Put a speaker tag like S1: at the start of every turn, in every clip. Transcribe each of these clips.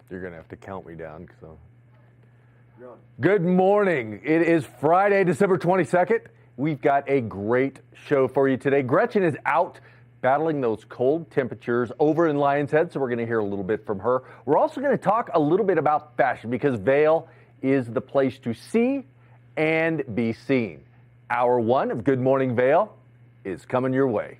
S1: You're going to have to count me down. So. Good morning. It is Friday, December 22nd. We've got a great show for you today. Gretchen is out battling those cold temperatures over in Lion's Head, so we're going to hear a little bit from her. We're also going to talk a little bit about fashion because Vail is the place to see and be seen. Hour one of Good Morning Vail is coming your way.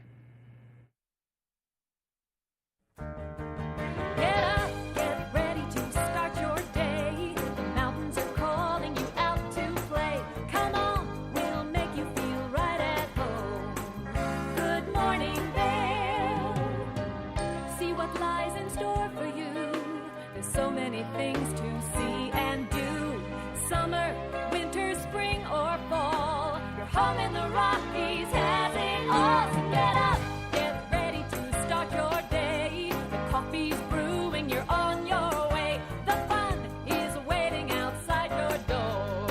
S2: Things to see and do. Summer, winter, spring, or fall. Your home in the Rockies has it all. So get up, get ready to start your day. The coffee's brewing, you're on your way. The fun is waiting outside your door.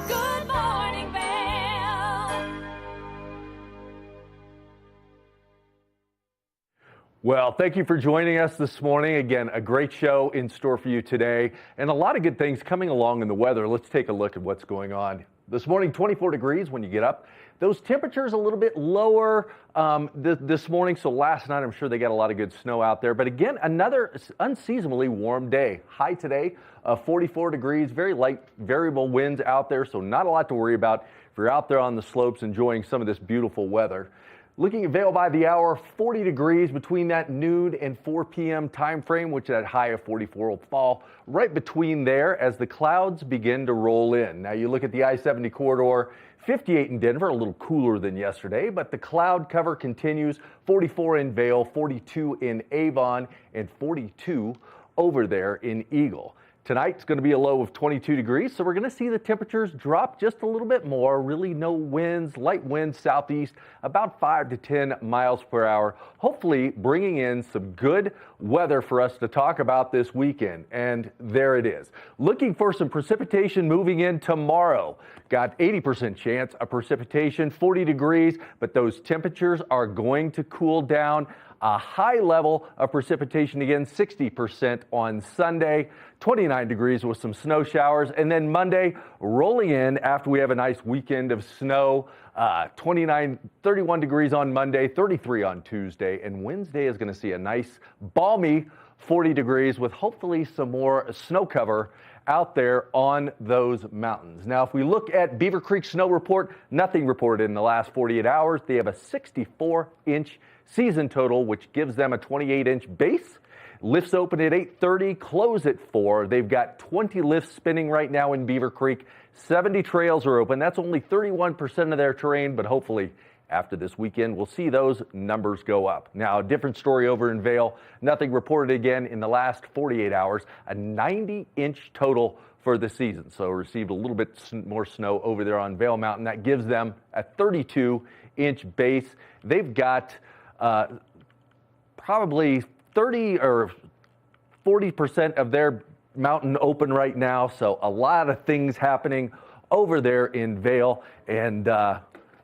S2: Good morning, Vail.
S1: Well, thank you for joining us this morning. Again, a great show in store for you today and a lot of good things coming along in the weather. Let's take a look at what's going on. This morning, 24 degrees when you get up. Those temperatures a little bit lower this morning. So last night, I'm sure they got a lot of good snow out there. But again, another unseasonably warm day. High today, 44 degrees, very light variable winds out there. So not a lot to worry about if you're out there on the slopes enjoying some of this beautiful weather. Looking at Vail by the hour, 40 degrees between that noon and 4 p.m. time frame, which that high of 44 will fall right between there as the clouds begin to roll in. Now you look at the I-70 corridor, 58 in Denver, a little cooler than yesterday, but the cloud cover continues. 44 in Vail, 42 in Avon, and 42 over there in Eagle. Tonight's going to be a low of 22 degrees, so we're going to see the temperatures drop just a little bit more. Really no winds, light winds southeast, about 5 to 10 miles per hour. Hopefully bringing in some good weather for us to talk about this weekend. And there it is. Looking for some precipitation moving in tomorrow. Got 80% chance of precipitation, 40 degrees, but those temperatures are going to cool down. A high level of precipitation again, 60% on Sunday, 29 degrees with some snow showers. And then Monday rolling in after we have a nice weekend of snow, 31 degrees on Monday, 33 on Tuesday. And Wednesday is going to see a nice balmy 40 degrees with hopefully some more snow cover out there on those mountains. Now, if we look at Beaver Creek snow report, nothing reported in the last 48 hours. They have a 64-inch season total, which gives them a 28-inch base. Lifts open at 8:30, close at 4. They've got 20 lifts spinning right now in Beaver Creek. 70 trails are open. That's only 31% of their terrain, but hopefully after this weekend, we'll see those numbers go up. Now, a different story over in Vail. Nothing reported again in the last 48 hours. A 90-inch total for the season. So received a little bit more snow over there on Vail Mountain. That gives them a 32-inch base. They've got probably 30 or 40% of their mountain open right now. So a lot of things happening over there in Vail and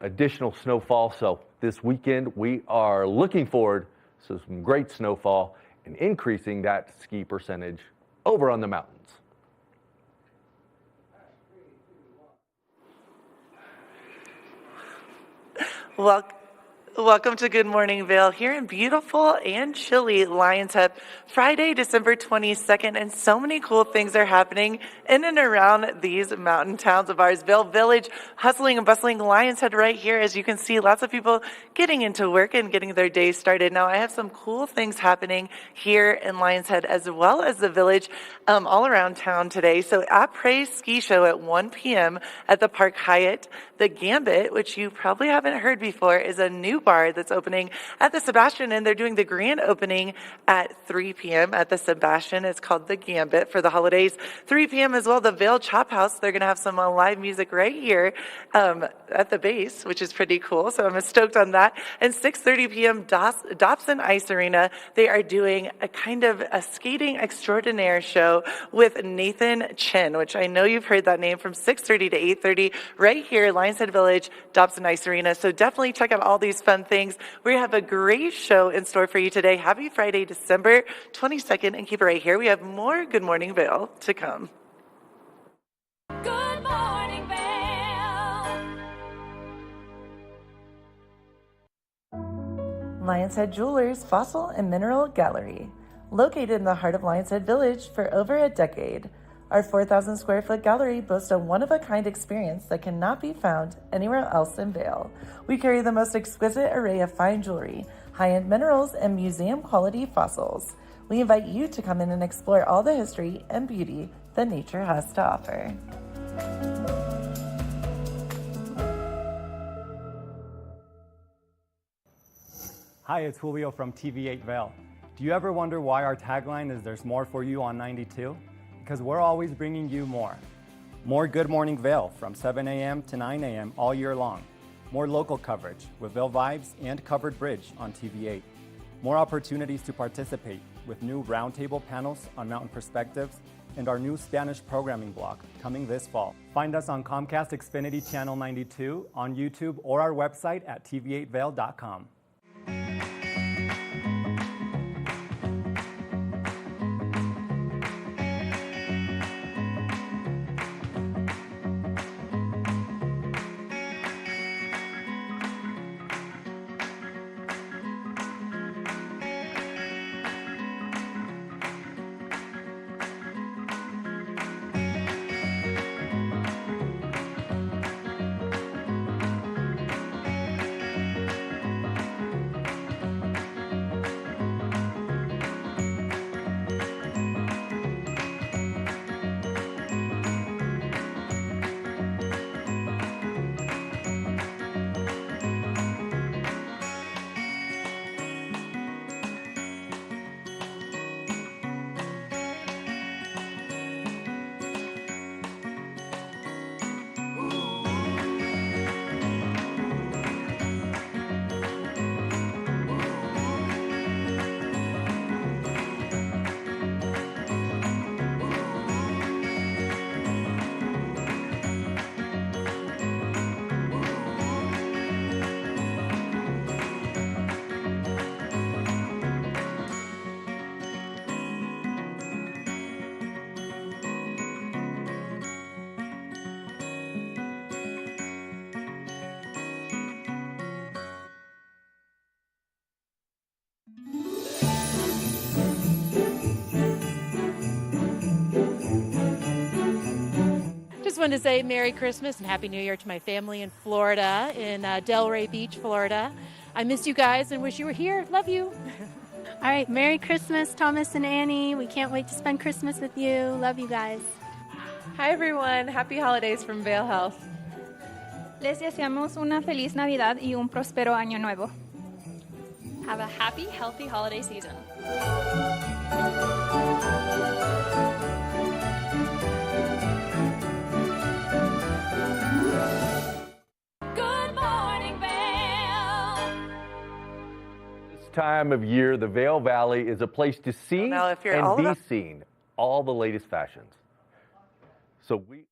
S1: additional snowfall. So this weekend we are looking forward to some great snowfall and increasing that ski percentage over on the mountains.
S3: Welcome to Good Morning Vail here in beautiful and chilly Lion's Head, Friday, December 22nd, and so many cool things are happening in and around these mountain towns of ours. Vail Village, hustling and bustling Lion's Head right here. As you can see, lots of people getting into work and getting their day started. Now, I have some cool things happening here in Lion's Head as well as the village all around town today. So, après ski show at 1 p.m. at the Park Hyatt. The Gambit, which you probably haven't heard before, is a new bar that's opening at the Sebastian, and they're doing the grand opening at 3 p.m. at the Sebastian. It's called the Gambit for the holidays. 3 p.m. as well, the Vail Chop House. They're going to have some live music right here at the base, which is pretty cool. So I'm stoked on that. And 6:30 p.m. Dobson Ice Arena. They are doing a kind of a skating extraordinaire show with Nathan Chin, which I know you've heard that name, from 6:30 to 8:30 right here, Lion's Head Village, Dobson Ice Arena. So definitely check out all these fun fun things. We have a great show in store for you today. Happy Friday, December 22nd, and keep it right here. We have more Good Morning Vail to come.
S2: Good morning, Vail.
S3: Lions Head Jewelers Fossil and Mineral Gallery. Located in the heart of Lions Head Village for over a decade, our 4,000 square foot gallery boasts a one-of-a-kind experience that cannot be found anywhere else in Vail. We carry the most exquisite array of fine jewelry, high-end minerals, and museum-quality fossils. We invite you to come in and explore all the history and beauty that nature has to offer.
S4: Hi, it's Julio from TV8 Vail. Do you ever wonder why our tagline is "There's more for you on 92"? Because we're always bringing you more. More Good Morning Vail from 7 a.m. to 9 a.m. all year long. More local coverage with Vail Vibes and Covered Bridge on TV8. More opportunities to participate with new roundtable panels on mountain perspectives and our new Spanish programming block coming this fall. Find us on Comcast Xfinity Channel 92, on YouTube, or our website at tv8vail.com.
S5: Just wanted to say Merry Christmas and Happy New Year to my family in Florida, in Delray Beach, Florida. I miss you guys and wish you were here. Love you.
S6: All right, Merry Christmas, Thomas and Annie. We can't wait to spend Christmas with you. Love you guys.
S7: Hi everyone, happy holidays from Vail Health.
S8: Les deseamos una feliz Navidad y un próspero año nuevo.
S9: Have a happy, healthy holiday season.
S2: Good morning, Vail.
S1: This time of year, the Vail Valley is a place to see
S3: Now, if you're
S1: and
S3: all
S1: be
S3: about-
S1: seen. All the latest fashions. So we...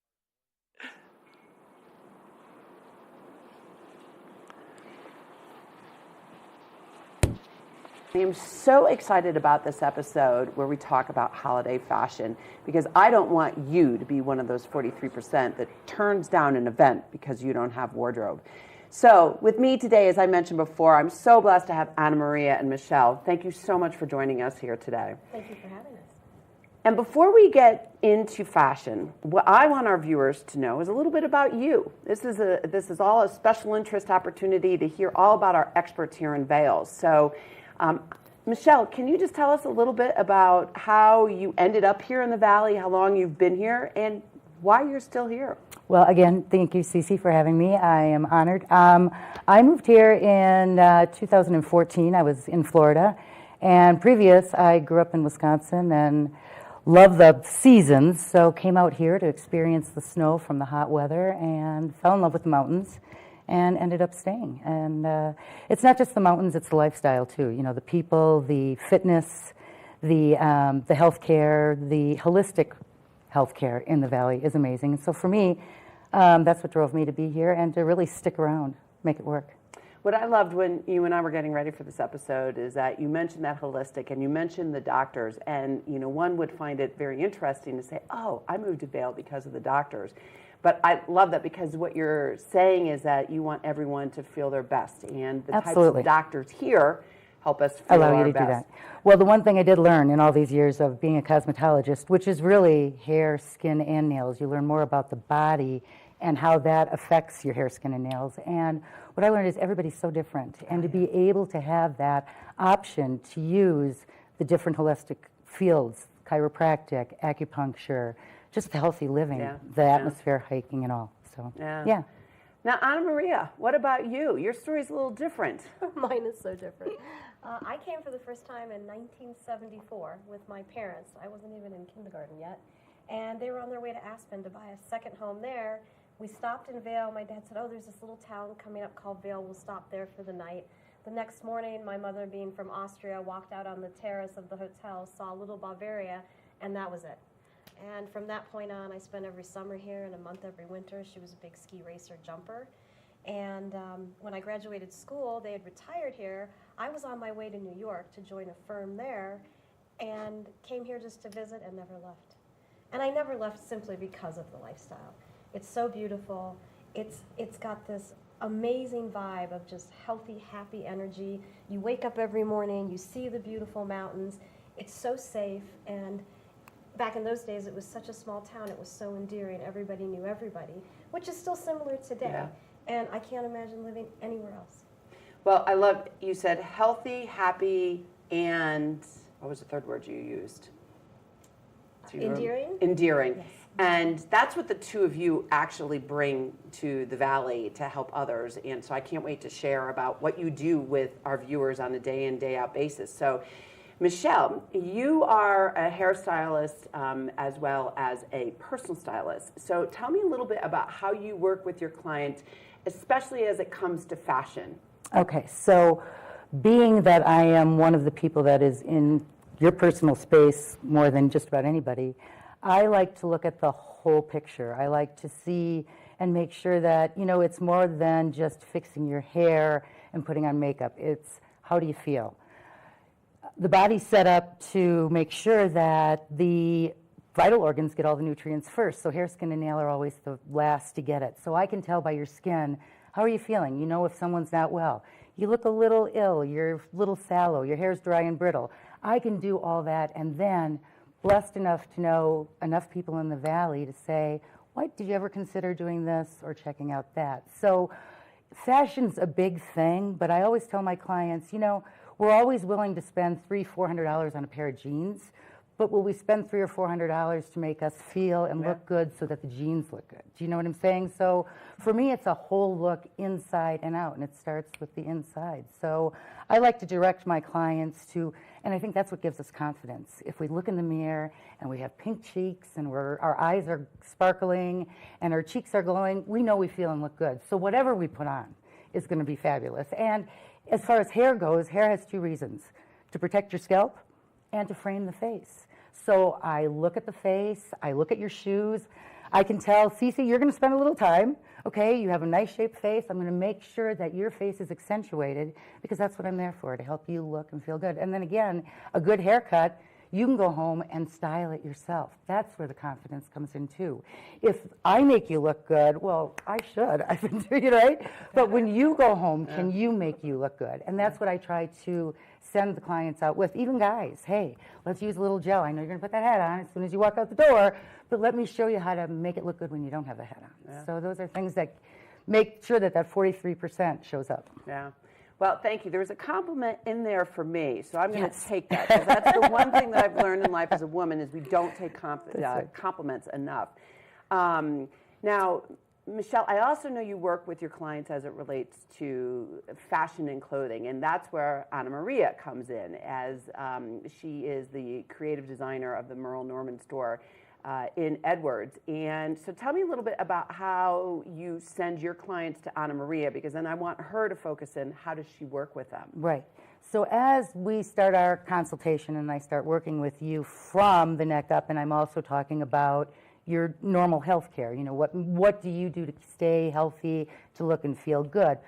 S10: I am so excited about this episode where we talk about holiday fashion because I don't want you to be one of those 43% that turns down an event because you don't have wardrobe. So with me today, as I mentioned before, I'm so blessed to have Anna Maria and Michelle. Thank you so much for joining us here today.
S6: Thank you for having us.
S10: And before we get into fashion, what I want our viewers to know is a little bit about you. This is all a special interest opportunity to hear all about our experts here in Vail. So Michelle, can you just tell us a little bit about how you ended up here in the Valley, how long you've been here, and why you're still here?
S11: Well, again, thank you, Cece, for having me. I am honored. I moved here in 2014. I was in Florida, and previous, I grew up in Wisconsin and loved the seasons, so came out here to experience the snow from the hot weather and fell in love with the mountains and ended up staying. And it's not just the mountains, it's the lifestyle too. You know, the people, the fitness, the healthcare, the holistic healthcare in the Valley is amazing. And so for me, that's what drove me to be here and to really stick around, make it work.
S10: What I loved when you and I were getting ready for this episode is that you mentioned that holistic and you mentioned the doctors, and one would find it very interesting to say, oh, I moved to Vail because of the doctors. But I love that because what you're saying is that you want everyone to feel their best, and the types of doctors here help us feel
S11: allow
S10: our
S11: you to
S10: best.
S11: do that. Well, the one thing I did learn in all these years of being a cosmetologist, which is really hair, skin, and nails, you learn more about the body and how that affects your hair, skin, and nails. And what I learned is everybody's so different, and to be able to have that option to use the different holistic fields, chiropractic, acupuncture, just healthy living, the atmosphere, hiking, and all. So, yeah.
S10: Now, Anna Maria, what about you? Your story's a little different.
S12: Mine is so different. I came for the first time in 1974 with my parents. I wasn't even in kindergarten yet. And they were on their way to Aspen to buy a second home there. We stopped in Vail. My dad said, oh, there's this little town coming up called Vail. We'll stop there for the night. The next morning, my mother, being from Austria, walked out on the terrace of the hotel, saw little Bavaria, and that was it. And from that point on, I spent every summer here and a month every winter. She was a big ski racer jumper. And when I graduated school, they had retired here. I was on my way to New York to join a firm there and came here just to visit and never left. And I never left simply because of the lifestyle. It's so beautiful. It's got this amazing vibe of just healthy, happy energy. You wake up every morning, you see the beautiful mountains. It's so safe, and back in those days, it was such a small town. It was so endearing. Everybody knew everybody, which is still similar today.
S10: Yeah.
S12: And I can't imagine living anywhere else.
S10: Well, I love, you said healthy, happy, and what was the third word you used?
S12: Endearing?
S10: Endearing.
S12: Yes.
S10: And that's what the two of you actually bring to the Valley to help others. And so I can't wait to share about what you do with our viewers on a day in, day out basis. So, Michelle, you are a hairstylist as well as a personal stylist. So tell me a little bit about how you work with your clients, especially as it comes to fashion.
S11: Okay, so being that I am one of the people that is in your personal space more than just about anybody, I like to look at the whole picture. I like to see and make sure that, it's more than just fixing your hair and putting on makeup. It's how do you feel? The body's set up to make sure that the vital organs get all the nutrients first. So hair, skin, and nail are always the last to get it. So I can tell by your skin, how are you feeling? You know if someone's not well. You look a little ill, you're a little sallow, your hair's dry and brittle. I can do all that, and then blessed enough to know enough people in the Valley to say, what, did you ever consider doing this or checking out that? So fashion's a big thing, but I always tell my clients, we're always willing to spend $300-400 on a pair of jeans, but will we spend $300 or $400 to make us feel and look good so that the jeans look good? Do you know what I'm saying? So for me, it's a whole look inside and out, and it starts with the inside. So I like to direct my clients to, and I think that's what gives us confidence. If we look in the mirror and we have pink cheeks and our eyes are sparkling and our cheeks are glowing, we know we feel and look good. So whatever we put on is going to be fabulous. And as far as hair goes, hair has two reasons: to protect your scalp and to frame the face. So I look at the face, I look at your shoes. I can tell, Cece, you're going to spend a little time, okay? You have a nice shaped face. I'm going to make sure that your face is accentuated because that's what I'm there for, to help you look and feel good. And then again, a good haircut, you can go home and style it yourself. That's where the confidence comes in too. If I make you look good, well, I should. I've been doing it, right? But when you go home, can you make you look good? And that's what I try to send the clients out with, even guys. Hey, let's use a little gel. I know you're going to put that hat on as soon as you walk out the door, but let me show you how to make it look good when you don't have the hat on. Yeah. So those are things that make sure that 43% shows up.
S10: Yeah. Well, thank you. There's a compliment in there for me, so I'm going to take that, because that's the one thing that I've learned in life as a woman is we don't take compliments enough. Now, Michelle, I also know you work with your clients as it relates to fashion and clothing, and that's where Anna Maria comes in, as she is the creative designer of the Merle Norman store in Edwards. And so tell me a little bit about how you send your clients to Anna Maria, because then I want her to focus in how does she work with them.
S11: Right. So as we start our consultation and I start working with you from the neck up, and I'm also talking about your normal health care, what do you do to stay healthy, to look and feel good?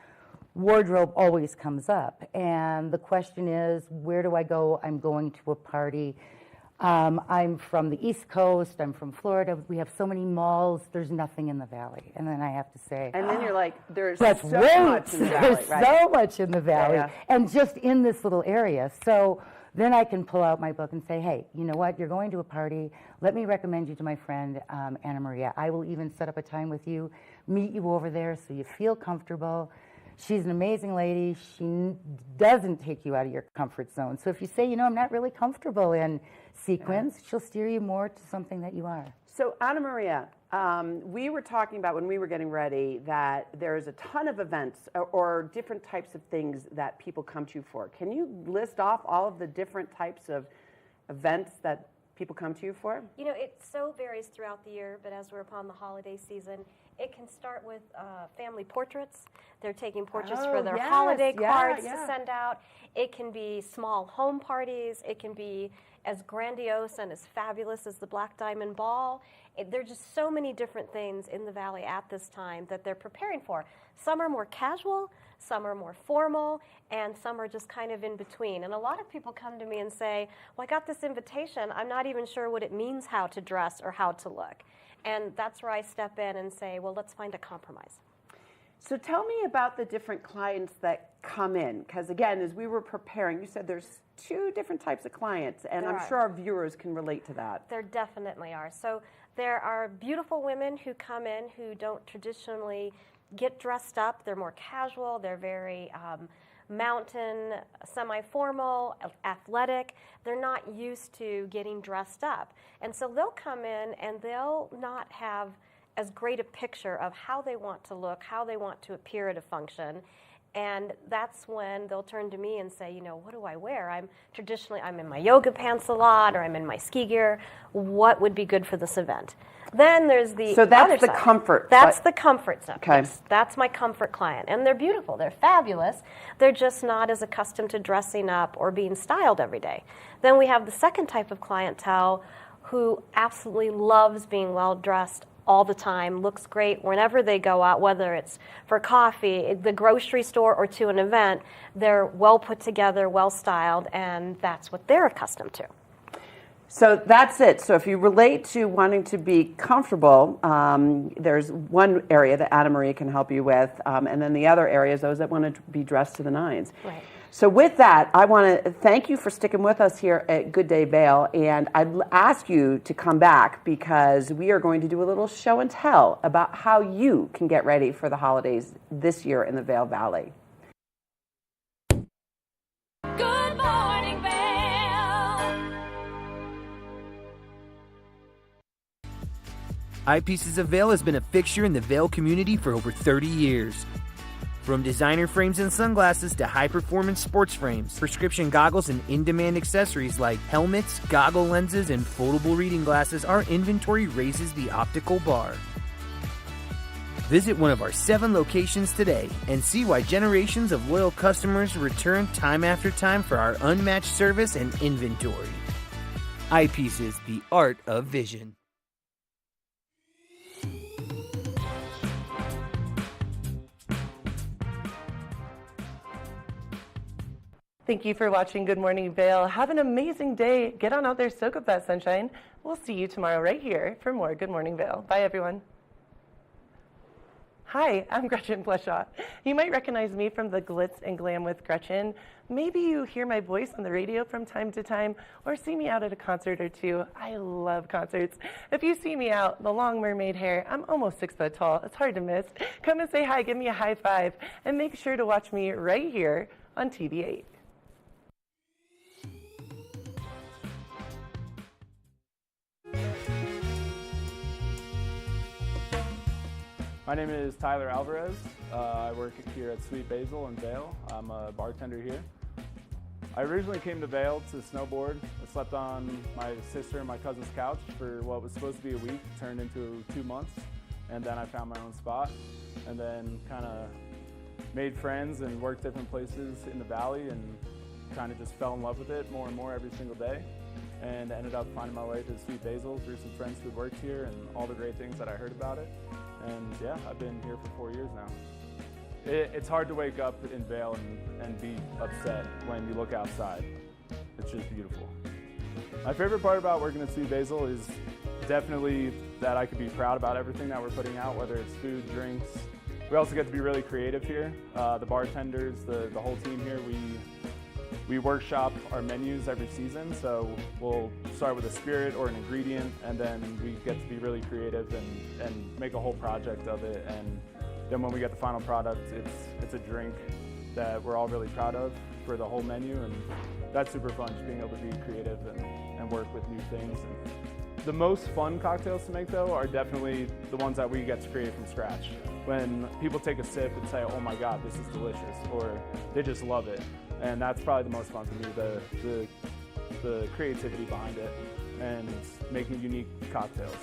S11: wardrobe always comes up. And the question is, where do I go? I'm going to a party. I'm from the East Coast. I'm from Florida. We have so many malls. There's nothing in the Valley. And then I have to say,
S10: and then you're like, there's
S11: but
S10: so
S11: wait,
S10: much in the Valley,
S11: there's
S10: right?
S11: so much in the Valley,
S10: Yeah.
S11: and just in this little area. So then I can pull out my book and say, hey, you know what? You're going to a party. Let me recommend you to my friend, Anna Maria. I will even set up a time with you, meet you over there so you feel comfortable. She's an amazing lady. She doesn't take you out of your comfort zone. So if you say, you know, I'm not really comfortable in sequins, she'll steer you more to something that you are.
S10: So Anna Maria, we were talking about when we were getting ready that there's a ton of events or different types of things that people come to you for. Can you list off all of the different types of events that people come to you for?
S12: You know, it so varies throughout the year, but as we're upon the holiday season, it can start with family portraits. They're taking portraits for their holiday cards to send out. It can be small home parties. It can be as grandiose and as fabulous as the Black Diamond Ball. There are just so many different things in the Valley at this time that they're preparing for. Some are more casual, some are more formal, and some are just kind of in between. And a lot of people come to me and say, well, I got this invitation. I'm not even sure what it means how to dress or how to look. And that's where I step in and say, well, let's find a compromise.
S10: So tell me about the different clients that come in, because again, as we were preparing, you said there's two different types of clients, and I'm sure our viewers can relate to that.
S12: There definitely are. So there are beautiful women who come in who don't traditionally get dressed up. They're more casual. They're very mountain, semi-formal, athletic. They're not used to getting dressed up. And so they'll come in and they'll not have as great a picture of how they want to look, how they want to appear at a function. And that's when they'll turn to me and say, you know, what do I wear? I'm in my yoga pants a lot, or I'm in my ski gear. What would be good for this event? Then there's the
S10: So that's
S12: other
S10: the
S12: side.
S10: comfort.
S12: That's the comfort zone.
S10: Okay.
S12: Yes, that's my comfort client. And they're beautiful. They're fabulous. They're just not as accustomed to dressing up or being styled every day. Then we have the second type of clientele who absolutely loves being well-dressed all the time, looks great whenever they go out, whether it's for coffee, the grocery store, or to an event. They're well put together, well styled, and that's what they're accustomed to.
S10: So that's it. So if you relate to wanting to be comfortable, there's one area that Anna Maria can help you with, and then the other area is those that want to be dressed to the nines.
S12: Right.
S10: So with that, I want to thank you for sticking with us here at Good Day Vail, and I'd ask you to come back because we are going to do a little show and tell about how you can get ready for the holidays this year in the Vail Valley.
S2: Good morning, Vail.
S13: Eyepieces of Vail has been a fixture in the Vail community for over 30 years. From designer frames and sunglasses to high-performance sports frames, prescription goggles, and in-demand accessories like helmets, goggle lenses, and foldable reading glasses, our inventory raises the optical bar. Visit one of our 7 locations today and see why generations of loyal customers return time after time for our unmatched service and inventory. Eyepieces, the art of vision.
S3: Thank you for watching Good Morning Vail. Have an amazing day. Get on out there, soak up that sunshine. We'll see you tomorrow right here for more Good Morning Vail. Bye, everyone. Hi, I'm Gretchen Bleshaw. You might recognize me from the Glitz and Glam with Gretchen. Maybe you hear my voice on the radio from time to time or see me out at a concert or two. I love concerts. If you see me out, the long mermaid hair, I'm almost 6 foot tall. It's hard to miss. Come and say hi, give me a high five, and make sure to watch me right here on TV8.
S14: My name is Tyler Alvarez. I work here at Sweet Basil in Vail. I'm a bartender here. I originally came to Vail to snowboard. I slept on my sister and my cousin's couch for what was supposed to be a week, turned into 2 months, and then I found my own spot, and then kind of made friends and worked different places in the valley and kind of just fell in love with it more and more every single day, and ended up finding my way to Sweet Basil through some friends who worked here and all the great things that I heard about it. And yeah, I've been here for 4 years now. It's hard to wake up in Vail and be upset when you look outside. It's just beautiful. My favorite part about working at Sweet Basil is definitely that I could be proud about everything that we're putting out, whether it's food, drinks. We also get to be really creative here. The bartenders, the whole team here, we workshop our menus every season, so we'll start with a spirit or an ingredient, and then we get to be really creative and make a whole project of it. And then when we get the final product, it's a drink that we're all really proud of for the whole menu, and that's super fun, just being able to be creative and work with new things. And the most fun cocktails to make, though, are definitely the ones that we get to create from scratch. When people take a sip and say, oh my God, this is delicious, or they just love it. And that's probably the most fun for me, the creativity behind it and making unique cocktails.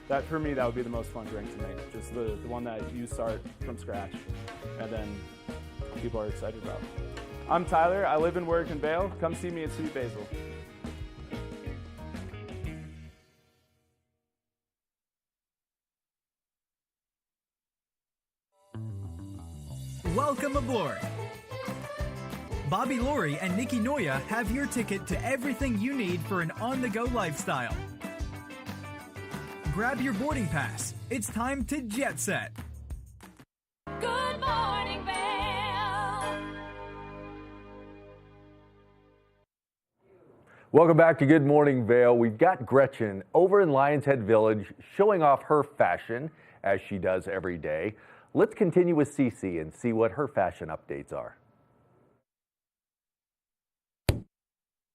S14: That, for me, that would be the most fun drink to make, just the one that you start from scratch and then people are excited about. I'm Tyler, I live and work in Vail. Come see me at Sweet Basil.
S15: Welcome aboard! Bobby Laurie and Nikki Noya have your ticket to everything you need for an on-the-go lifestyle. Grab your boarding pass. It's time to jet set.
S2: Good morning, Vail.
S1: Welcome back to Good Morning Vail. We've got Gretchen over in Lions Head Village showing off her fashion as she does every day. Let's continue with Cece and see what her fashion updates are.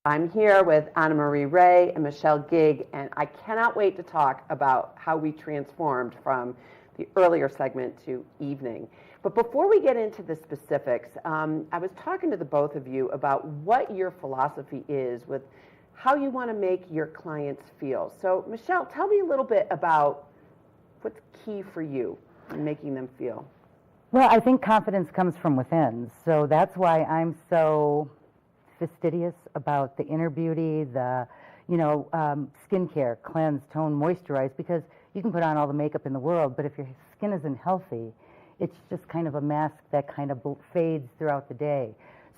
S10: I'm here with Anna Marie Ray and Michelle Gig, and I cannot wait to talk about how we transformed from the earlier segment to evening. But before we get into the specifics, I was talking to the both of you about what your philosophy is with how you want to make your clients feel. So Michelle, tell me a little bit about what's key for you in making them feel.
S11: Well, I think confidence comes from within. So that's why I'm so fastidious about the inner beauty, the, skincare, cleanse, tone, moisturize, because you can put on all the makeup in the world, but if your skin isn't healthy, it's just kind of a mask that kind of fades throughout the day.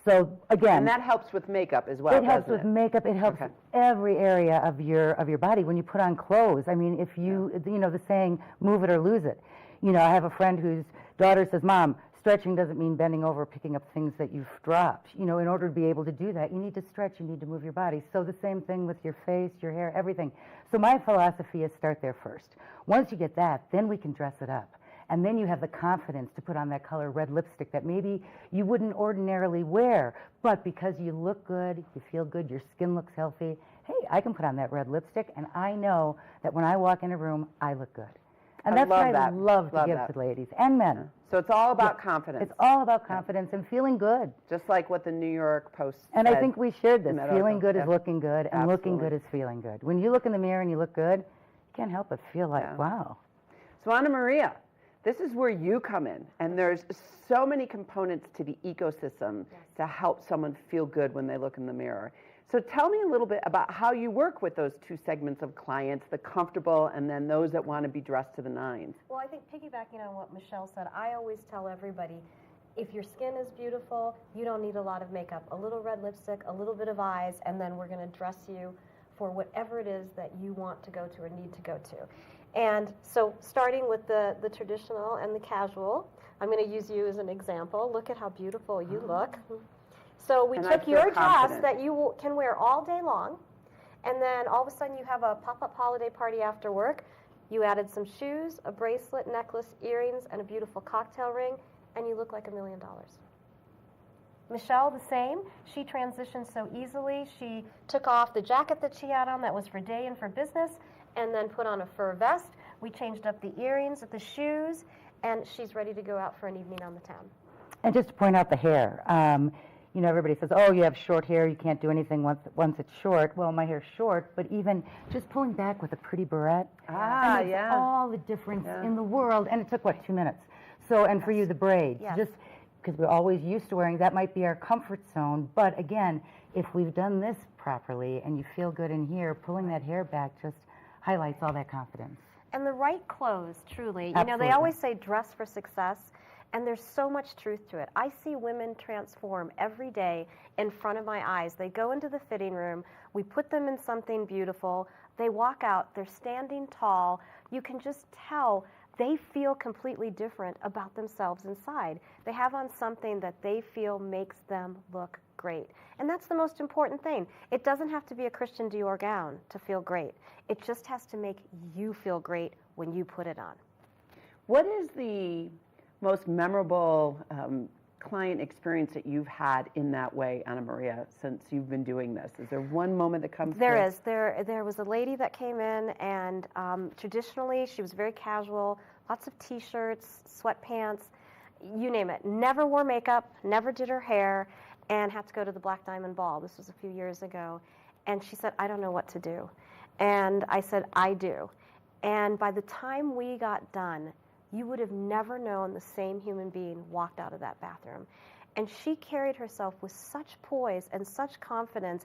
S11: So again,
S10: and that helps with makeup as well.
S11: It helps with makeup. It helps every area of your body when you put on clothes. I mean, if you, the saying, move it or lose it. I have a friend whose daughter says, Mom, stretching doesn't mean bending over, picking up things that you've dropped. In order to be able to do that, you need to stretch, you need to move your body. So the same thing with your face, your hair, everything. So my philosophy is start there first. Once you get that, then we can dress it up. And then you have the confidence to put on that color red lipstick that maybe you wouldn't ordinarily wear, but because you look good, you feel good, your skin looks healthy, hey, I can put on that red lipstick, and I know that when I walk in a room, I look good. And that's what I love to give to ladies and men.
S10: So it's all about confidence.
S11: It's all about confidence and feeling good.
S10: Just like what the New York Post
S11: said. And I think we shared this. Feeling good is
S10: Yep.
S11: looking good, and
S10: Absolutely.
S11: looking good is feeling good. When you look in the mirror and you look good, you can't help but feel like, wow.
S10: So Anna Maria, this is where you come in, and there's so many components to the ecosystem to help someone feel good when they look in the mirror. So tell me a little bit about how you work with those two segments of clients, the comfortable and then those that want to be dressed to the nines.
S12: Well, I think piggybacking on what Michelle said, I always tell everybody, if your skin is beautiful, you don't need a lot of makeup. A little red lipstick, a little bit of eyes, and then we're going to dress you for whatever it is that you want to go to or need to go to. And so starting with the traditional and the casual, I'm going to use you as an example. Look at how beautiful you look. So we took your dress that you can wear all day long, and then all of a sudden you have a pop-up holiday party after work. You added some shoes, a bracelet, necklace, earrings, and a beautiful cocktail ring, and you look like $1 million. Michelle, the same. She transitioned so easily. She took off the jacket that she had on that was for day and for business, and then put on a fur vest. We changed up the earrings, the shoes, and she's ready to go out for an evening on the town.
S11: And just to point out the hair, everybody says, oh, you have short hair, you can't do anything once it's short. Well, my hair's short, but even just pulling back with a pretty barrette makes all the difference in the world. And it took, 2 minutes? So, and for you, the braids, just because we're always used to wearing, that might be our comfort zone. But again, if we've done this properly and you feel good in here, pulling that hair back just highlights all that confidence.
S12: And the right clothes, truly.
S11: Absolutely.
S12: They always say dress for success. And there's so much truth to it. I see women transform every day in front of my eyes. They go into the fitting room, we put them in something beautiful, they walk out, they're standing tall. You can just tell they feel completely different about themselves inside. They have on something that they feel makes them look great. And that's the most important thing. It doesn't have to be a Christian Dior gown to feel great. It just has to make you feel great when you put it on.
S10: What is the most memorable client experience that you've had in that way, Anna Maria, since you've been doing this? Is there one moment that comes to
S12: There is. There was a lady that came in, and traditionally she was very casual, lots of t-shirts, sweatpants, you name it. Never wore makeup, never did her hair, and had to go to the Black Diamond Ball. This was a few years ago. And she said, I don't know what to do. And I said, I do. And by the time we got done, you would have never known the same human being walked out of that bathroom. And she carried herself with such poise and such confidence.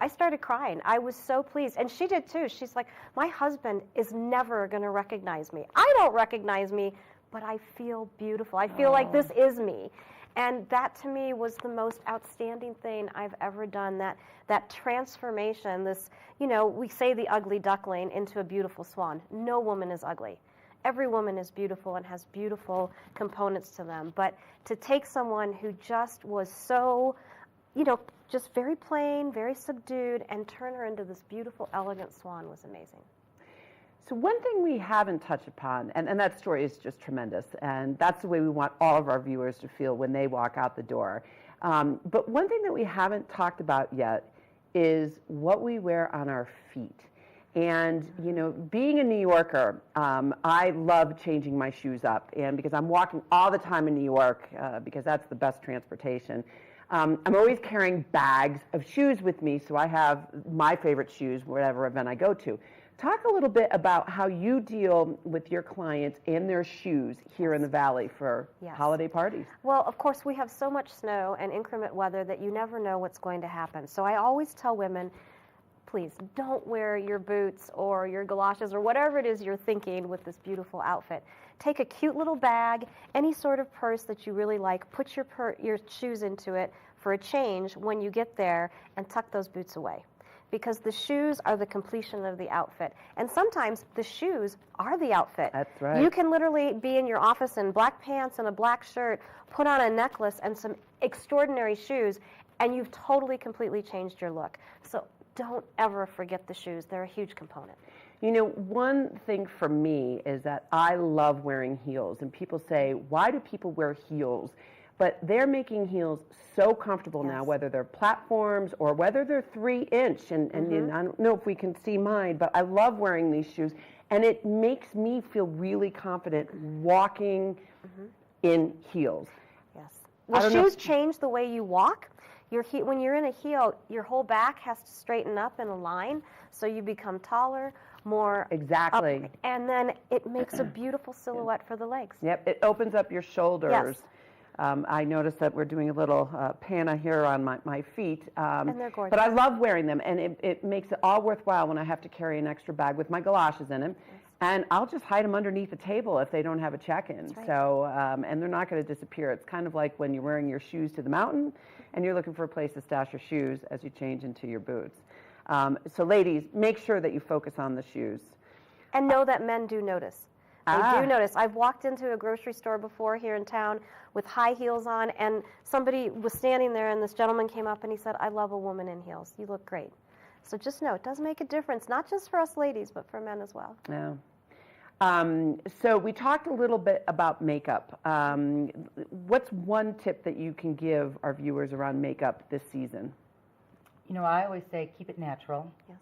S12: I started crying. I was so pleased. And she did too. She's like, my husband is never going to recognize me. I don't recognize me, but I feel beautiful. I feel like this is me. And that to me was the most outstanding thing I've ever done, that transformation, this, you know, we say the ugly duckling into a beautiful swan. No woman is ugly. Every woman is beautiful and has beautiful components to them. But to take someone who just was so, you know, just very plain, very subdued, and turn her into this beautiful, elegant swan was amazing.
S10: So one thing we haven't touched upon, and that story is just tremendous, and that's the way we want all of our viewers to feel when they walk out the door. But one thing that we haven't talked about yet is what we wear on our feet. And, you know, being a New Yorker, I love changing my shoes up. And because I'm walking all the time in New York, because that's the best transportation, I'm always carrying bags of shoes with me, so I have my favorite shoes whatever event I go to. Talk a little bit about how you deal with your clients and their shoes here in the Valley for holiday parties.
S12: Well, of course, we have so much snow and inclement weather that you never know what's going to happen. So I always tell women, please don't wear your boots or your galoshes or whatever it is you're thinking with this beautiful outfit. Take a cute little bag, any sort of purse that you really like, put your shoes into it for a change when you get there, and tuck those boots away. Because the shoes are the completion of the outfit. And sometimes the shoes are the outfit.
S10: That's right.
S12: You can literally be in your office in black pants and a black shirt, put on a necklace and some extraordinary shoes, and you've totally, completely changed your look. So don't ever forget the shoes. They're a huge component.
S10: You know, one thing for me is that I love wearing heels. And people say, why do people wear heels? But they're making heels so comfortable now, whether they're platforms or whether they're 3-inch. And I don't know if we can see mine, but I love wearing these shoes. And it makes me feel really confident walking in heels.
S12: Yes. Well, shoes change the way you walk. When you're in a heel, your whole back has to straighten up in a line, so you become taller, more
S10: exactly,
S12: and then it makes a beautiful silhouette for the legs.
S10: Yep, it opens up your shoulders.
S12: Yes.
S10: I noticed that we're doing a little panna here on my feet,
S12: and they're gorgeous.
S10: But I love wearing them, and it makes it all worthwhile when I have to carry an extra bag with my galoshes in them. And I'll just hide them underneath the table if they don't have a check-in.
S12: Right. So,
S10: and they're not going to disappear. It's kind of like when you're wearing your shoes to the mountain and you're looking for a place to stash your shoes as you change into your boots. So ladies, make sure that you focus on the shoes.
S12: And know that men do notice. They do notice. I've walked into a grocery store before here in town with high heels on, and somebody was standing there, and this gentleman came up and he said, I love a woman in heels. You look great. So just know, it does make a difference, not just for us ladies, but for men as well.
S10: Yeah. So we talked a little bit about makeup. What's one tip that you can give our viewers around makeup this season?
S11: You know, I always say keep it natural.
S12: Yes.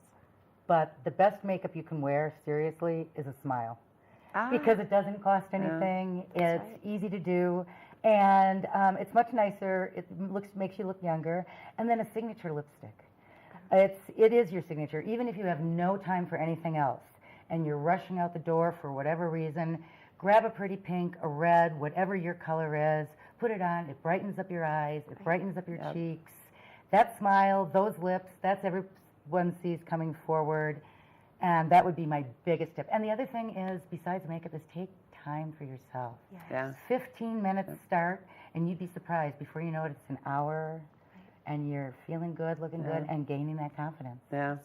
S11: But the best makeup you can wear, seriously, is a smile. Because it doesn't cost anything. It's easy to do. And it's much nicer. It makes you look younger. And then a signature lipstick. It is your signature. Even if you have no time for anything else and you're rushing out the door for whatever reason, grab a pretty pink, a red, whatever your color is, put it on. It brightens up your eyes. It brightens up your cheeks. That smile, those lips, that's everyone sees coming forward. And that would be my biggest tip. And the other thing is, besides makeup, is take time for yourself.
S10: Yeah.
S11: 15 minutes start, and you'd be surprised. Before you know it, it's an hour, and you're feeling good, looking good, and gaining that confidence.
S10: Yeah.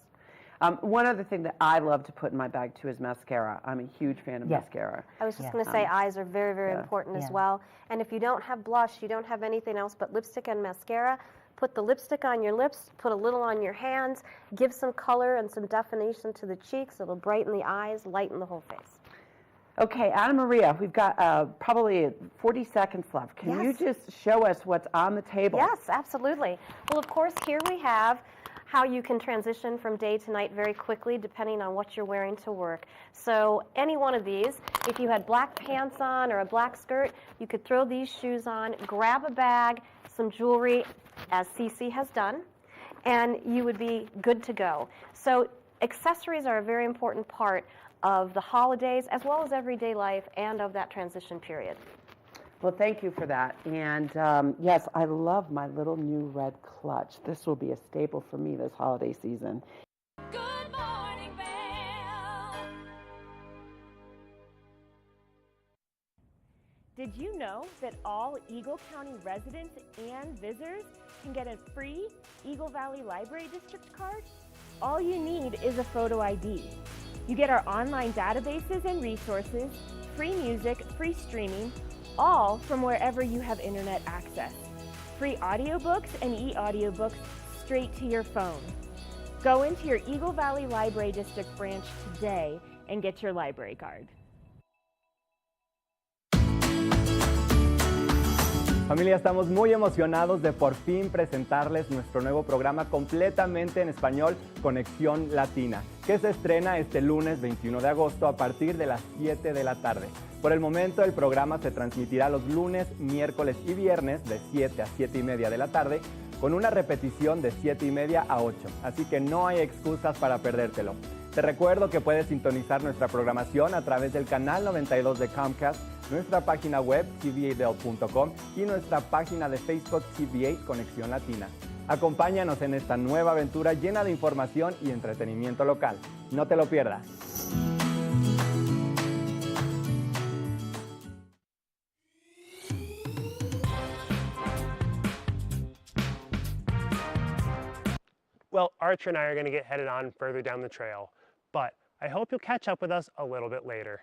S10: One other thing that I love to put in my bag too is mascara. I'm a huge fan of mascara.
S12: I was just going to say eyes are very, very important as well. And if you don't have blush, you don't have anything else but lipstick and mascara, put the lipstick on your lips, put a little on your hands, give some color and some definition to the cheeks. It'll brighten the eyes, lighten the whole face.
S10: Okay, Anna Maria, we've got probably 40 seconds left. Can you just show us what's on the table?
S12: Yes, absolutely. Well, of course, here we have how you can transition from day to night very quickly depending on what you're wearing to work. So any one of these, if you had black pants on or a black skirt, you could throw these shoes on, grab a bag, some jewelry, as Cece has done, and you would be good to go. So accessories are a very important part of the holidays as well as everyday life and of that transition period.
S10: Well, thank you for that. And yes, I love my little new red clutch. This will be a staple for me this holiday season.
S2: Good morning, Vail.
S16: Did you know that all Eagle County residents and visitors can get a free Eagle Valley Library District card? All you need is a photo ID. You get our online databases and resources, free music, free streaming, all from wherever you have internet access. Free audiobooks and e-audiobooks straight to your phone. Go into your Eagle Valley Library District branch today and get your library card.
S4: Familia, estamos muy emocionados de por fin presentarles nuestro nuevo programa completamente en español, Conexión Latina, que se estrena este lunes 21 de agosto a partir de las 7 de la tarde. Por el momento, el programa se transmitirá los lunes, miércoles y viernes de 7 a 7 y media de la tarde, con una repetición de 7 y media a 8, así que no hay excusas para perdértelo. Te recuerdo que puedes sintonizar nuestra programación a través del canal 92 de Comcast, nuestra página web tva.com y nuestra página de Facebook TVA Conexión Latina. Acompáñanos en esta nueva aventura llena de información y entretenimiento local. No te lo pierdas.
S17: Well, Archer and I are going to get headed on further down the trail, but I hope you'll catch up with us a little bit later.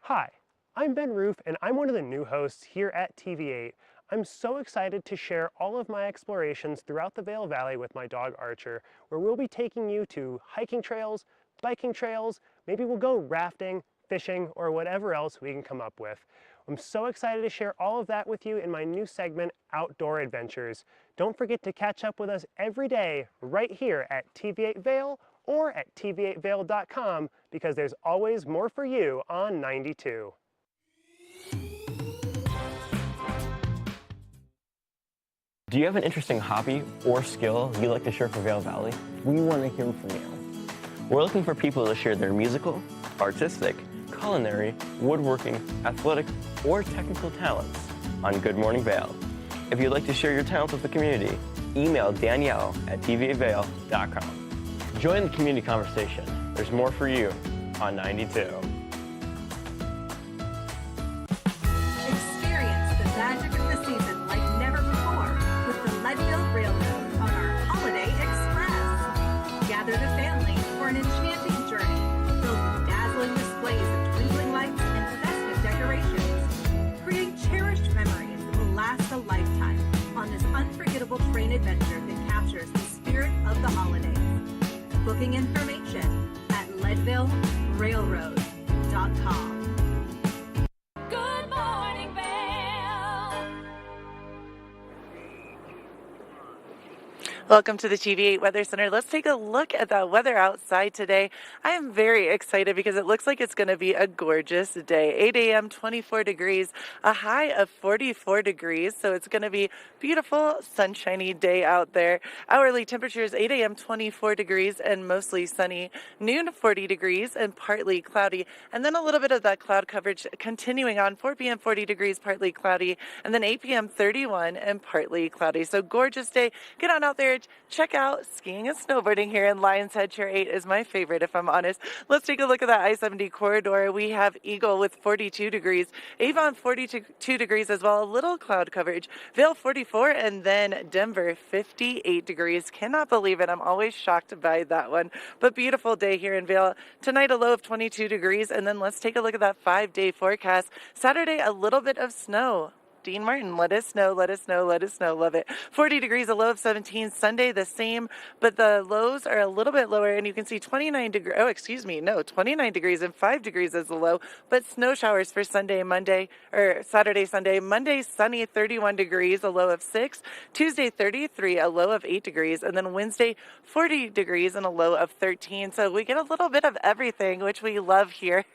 S17: Hi, I'm Ben Roof, and I'm one of the new hosts here at TV8. I'm so excited to share all of my explorations throughout the Vail Valley with my dog Archer, where we'll be taking you to hiking trails, biking trails, maybe we'll go rafting, fishing, or whatever else we can come up with. I'm so excited to share all of that with you in my new segment, Outdoor Adventures. Don't forget to catch up with us every day right here at TV8 Vail or at tv8vail.com because there's always more for you on 92.
S18: Do you have an interesting hobby or skill you'd like to share for Vail Valley? We want to hear from you. We're looking for people to share their musical, artistic, culinary, woodworking, athletic, or technical talents on Good Morning Vail. If you'd like to share your talents with the community, email Danielle at tva8vail.com. Join the community conversation. There's more for you on 92.
S19: Experience the magic of the season like never before with the Leadville Railroad on our Holiday Express. Gather the family for an enchanting journey filled with dazzling displays of twinkling lights and festive decorations. Create cherished memories that will last a lifetime on this unforgettable train adventure that captures the spirit of the holidays. Booking information at leadvillerailroad.com.
S2: Good morning, Vail.
S3: Welcome to the TV8 Weather Center. Let's take a look at the weather outside today. I am very excited because it looks like it's going to be a gorgeous day. 8 a.m., 24 degrees, a high of 44 degrees. So it's going to be a beautiful, sunshiny day out there. Hourly temperatures 8 a.m., 24 degrees and mostly sunny. Noon, 40 degrees and partly cloudy. And then a little bit of that cloud coverage continuing on. 4 p.m., 40 degrees, partly cloudy. And then 8 p.m., 31 and partly cloudy. So gorgeous day. Get on out there, Coverage. Check out skiing and snowboarding here in Lions Head. Chair 8 is my favorite, if I'm honest. Let's take a look at that I-70 corridor. We have Eagle with 42 degrees, Avon 42 degrees as well, a little cloud coverage, Vail 44, and then Denver 58 degrees. Cannot believe it. I'm always shocked by that one. But beautiful day here in Vail. Tonight, a low of 22 degrees, and then let's take a look at that 5-day forecast. Saturday, a little bit of snow. Dean Martin, let us know, let us know, let us know. Love it. 40 degrees, a low of 17. Sunday, the same, but the lows are a little bit lower, and you can see 29 degrees. Oh, excuse me, no, 29 degrees and 5 degrees as the low, but snow showers for Sunday, Monday, or Saturday, Sunday. Monday, sunny, 31 degrees, a low of 6. Tuesday, 33, a low of 8 degrees, and then Wednesday, 40 degrees and a low of 13. So we get a little bit of everything, which we love here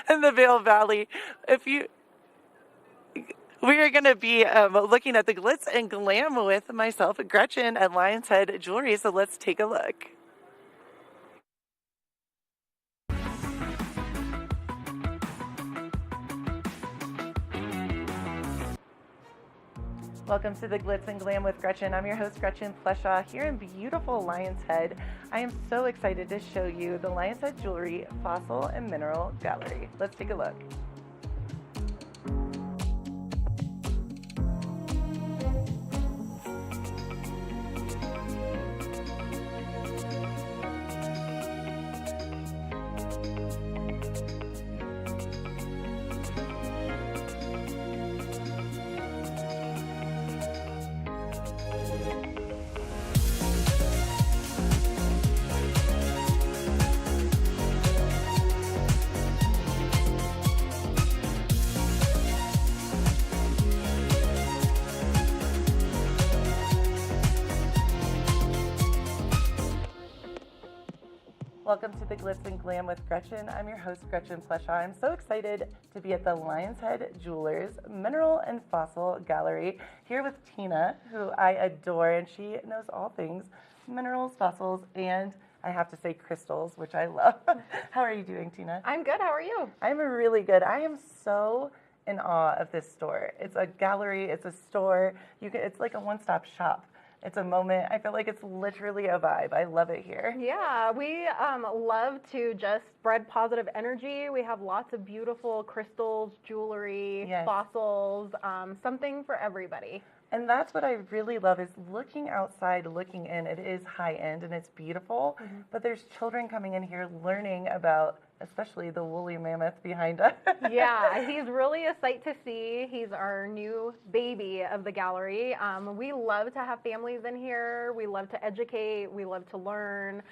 S3: in the Vail Valley. We are going to be looking at the glitz and glam with myself, Gretchen, at Lions Head Jewelry. So let's take a look. Welcome to the Glitz and Glam with Gretchen. I'm your host, Gretchen Pleshaw, here in beautiful Lions Head. I am so excited to show you the Lions Head Jewelry Fossil and Mineral Gallery. Let's take a look. Welcome to the Glitz and Glam with Gretchen. I'm your host, Gretchen Pleshaw. I'm so excited to be at the Lions Head Jewelers Mineral and Fossil Gallery here with Tina, who I adore, and she knows all things minerals, fossils, and I have to say crystals, which I love. How are you doing, Tina?
S7: I'm good. How are you?
S3: I'm really good. I am so in awe of this store. It's a gallery, it's a store. It's like a one-stop shop. It's a moment. I feel like it's literally a vibe. I love it here.
S7: Yeah, we love to just spread positive energy. We have lots of beautiful crystals, jewelry,
S3: Yes.
S7: fossils, something for everybody.
S3: And that's what I really love is looking outside, looking in. It is high end and it's beautiful, but there's children coming in here learning about, especially the woolly mammoth behind us.
S7: Yeah, he's really a sight to see. He's our new baby of the gallery. We love to have families in here. We love to educate. We love to learn.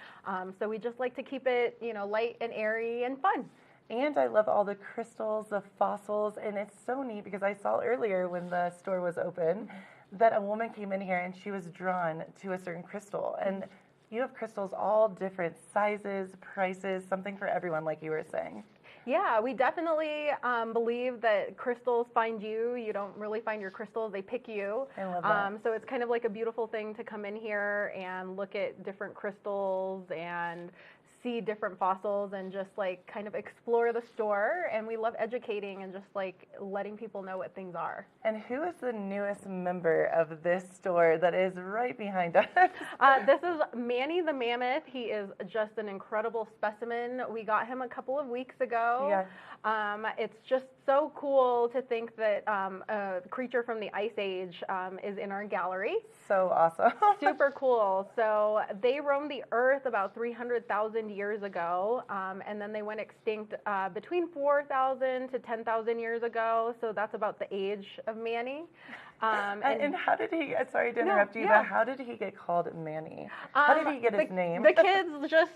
S7: So we just like to keep it, light and airy and fun.
S3: And I love all the crystals, the fossils, and it's so neat because I saw earlier when the store was open that a woman came in here and she was drawn to a certain crystal. And you have crystals all different sizes, prices, something for everyone, like you were saying.
S7: Yeah, we definitely believe that crystals find you. You don't really find your crystals, they pick you.
S3: I love that.
S7: So it's kind of like a beautiful thing to come in here and look at different crystals and see different fossils and just like kind of explore the store. And we love educating and just like letting people know what things are.
S3: And who is the newest member of this store that is right behind us?
S7: This is Manny the Mammoth. He is just an incredible specimen. We got him a couple of weeks ago.
S3: Yes.
S7: It's just so cool to think that a creature from the Ice Age is in our gallery.
S3: So awesome.
S7: Super cool. So they roamed the earth about 300,000 years ago, and then they went extinct between 4,000 to 10,000 years ago. So that's about the age of Manny.
S3: And how did he, sorry to interrupt you, but how did he get called Manny? How did he get his name?
S7: The kids just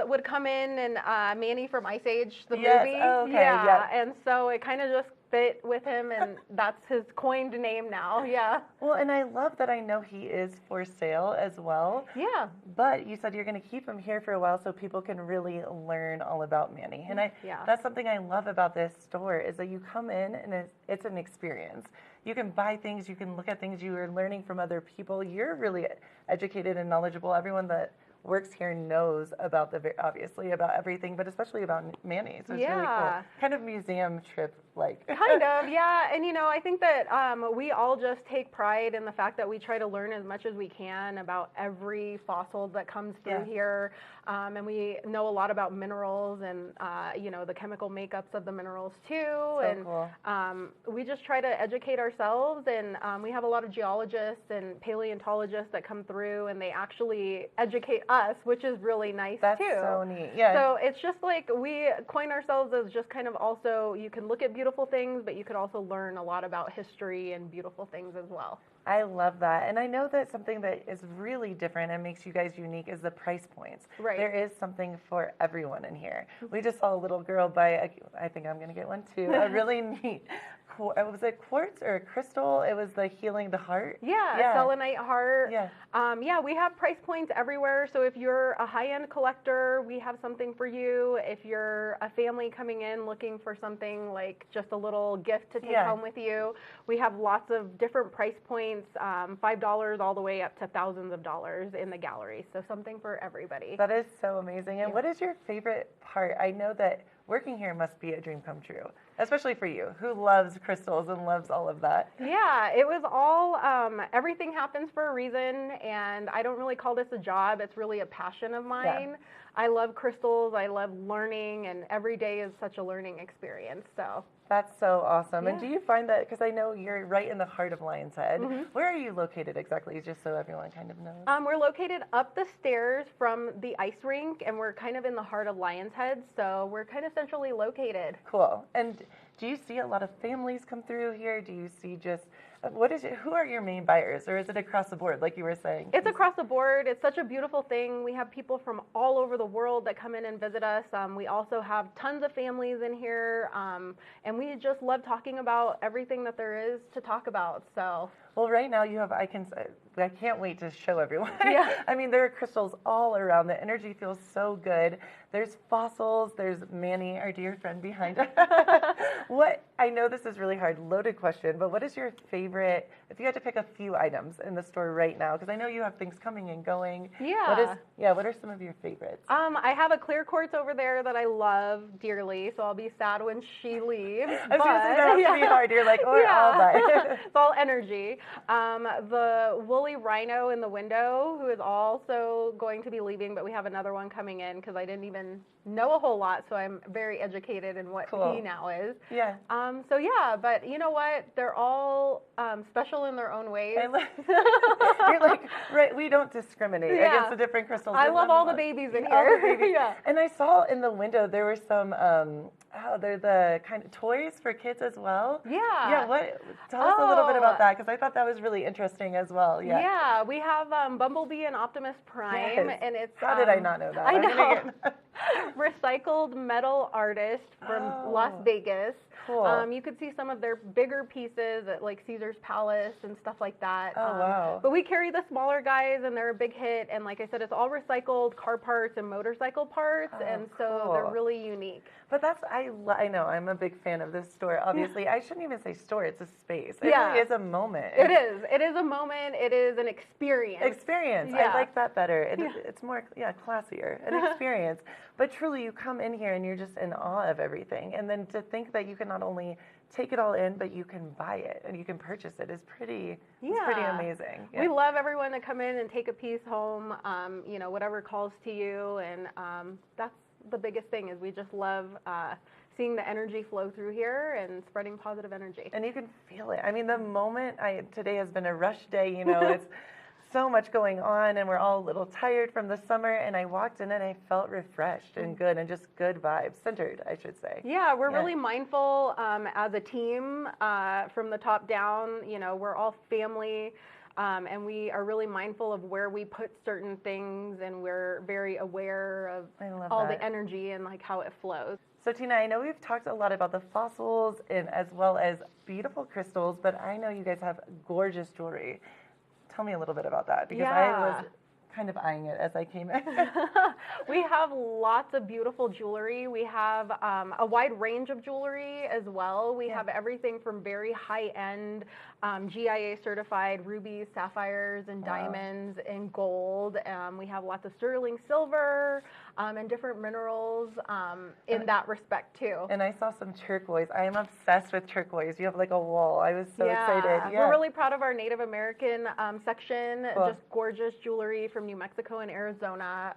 S7: would come in and Manny from Ice Age, the movie.
S3: Oh, okay,
S7: yeah, and so it kind of just fit with him, and that's his coined name now. Yeah.
S3: Well, and I love that I know he is for sale as well.
S7: Yeah.
S3: But you said you're going to keep him here for a while so people can really learn all about Manny. And that's something I love about this store is that you come in and it's an experience. You can buy things, you can look at things, you are learning from other people. You're really educated and knowledgeable. Everyone that works here knows about obviously about everything, but especially about Manny. So it's really cool. Kind of museum trip
S10: like.
S7: Kind of, yeah. And I think that we all just take pride in the fact that we try to learn as much as we can about every fossil that comes through here. And we know a lot about minerals and, the chemical makeups of the minerals too.
S3: Cool.
S7: We just try to educate ourselves. And we have a lot of geologists and paleontologists that come through and they actually educate us, which is really nice
S3: That's
S7: too.
S3: so neat. Yeah.
S7: So it's just like we coin ourselves as just kind of also, you can look at beautiful things, but you could also learn a lot about history and beautiful things as well.
S3: I love that. And I know that something that is really different and makes you guys unique is the price points.
S7: Right.
S3: There is something for everyone in here. We just saw a little girl buy, I think I'm going to get one too, a really neat, was it quartz or a crystal? It was the healing the heart.
S7: Yeah, a selenite heart. Yeah, we have price points everywhere. So if you're a high-end collector, we have something for you. If you're a family coming in looking for something like just a little gift to take home with you, we have lots of different price points, $5 all the way up to thousands of dollars in the gallery. So something for everybody.
S3: That is so amazing. And what is your favorite part? I know that working here must be a dream come true, especially for you, who loves crystals and loves all of that.
S7: Yeah, it was all, everything happens for a reason, and I don't really call this a job. It's really a passion of mine.
S3: Yeah.
S7: I love crystals. I love learning, and every day is such a learning experience. So
S3: that's so awesome.
S7: Yeah.
S3: And do you find that, because I know you're right in the heart of Lion's Head, where are you located exactly, just so everyone kind of knows?
S7: We're located up the stairs from the ice rink, and we're kind of in the heart of Lion's Head, so we're kind of centrally located.
S3: Cool. And do you see a lot of families come through here? Do you see just, who are your main buyers, or is it across the board, like you were saying?
S7: It's across the board. It's such a beautiful thing. We have people from all over the world that come in and visit us. We also have tons of families in here, and we just love talking about everything that there is to talk about. So.
S3: Well, right now you have, I can't wait to show everyone.
S7: Yeah.
S3: I mean, there are crystals all around. The energy feels so good. There's fossils. There's Manny, our dear friend behind us. I know this is really hard, loaded question, but what is your favorite, if you had to pick a few items in the store right now, because I know you have things coming and going.
S7: Yeah.
S3: What are some of your favorites?
S7: I have a clear quartz over there that I love dearly, so I'll be sad when she leaves.
S3: I was going to say that has to be hard. You're like, I'll buy.
S7: It's all energy. The woolly rhino in the window, who is also going to be leaving, but we have another one coming in because I didn't even know a whole lot, so I'm very educated in what he now is.
S3: Yeah.
S7: But you know what? They're all special in their own ways.
S3: You're like, right, we don't discriminate against the different crystals.
S7: I love all the babies in here. Yeah.
S3: And I saw in the window there were some, they're the kind of toys for kids as well.
S7: Yeah.
S3: Yeah, tell us a little bit about that, because I thought that was really interesting as well. Yeah.
S7: Yeah, we have Bumblebee and Optimus Prime, and it's.
S3: How did I not know that?
S7: I know. Recycled metal artist from Las Vegas.
S3: Cool.
S7: You could see some of their bigger pieces at like Caesar's Palace and stuff like that.
S3: Oh, wow.
S7: But we carry the smaller guys, and they're a big hit. And like I said, it's all recycled car parts and motorcycle parts, and so they're really unique.
S3: But I know, I'm a big fan of this store, obviously. I shouldn't even say store, it's a space. It really is a moment.
S7: It is. It is a moment. It is an experience.
S3: I like that better. It's more, classier, an experience. But truly, you come in here and you're just in awe of everything. And then to think that you can not only take it all in, but you can buy it and you can purchase it is pretty amazing. Yeah.
S7: We love everyone to come in and take a piece home, whatever calls to you. And that's the biggest thing, is we just love seeing the energy flow through here and spreading positive energy.
S3: And you can feel it. I mean, the moment today has been a rush day, it's so much going on and we're all a little tired from the summer, and I walked in and I felt refreshed and good, and just good vibes, centered, I should say.
S7: Yeah, we're really mindful as a team from the top down. We're all family. And we are really mindful of where we put certain things, and we're very aware of all the energy and like how it flows.
S3: So Tina, I know we've talked a lot about the fossils and as well as beautiful crystals, but I know you guys have gorgeous jewelry. Tell me a little bit about that, because I was kind of eyeing it as I came in.
S7: We have lots of beautiful jewelry. We have a wide range of jewelry as well. We have everything from very high-end GIA certified rubies, sapphires, and diamonds and gold. We have lots of sterling silver and different minerals in that respect too.
S3: And I saw some turquoise. I am obsessed with turquoise. You have like a wall. I was so excited. Yeah.
S7: We're really proud of our Native American section.
S3: Cool.
S7: Just gorgeous jewelry from New Mexico and Arizona.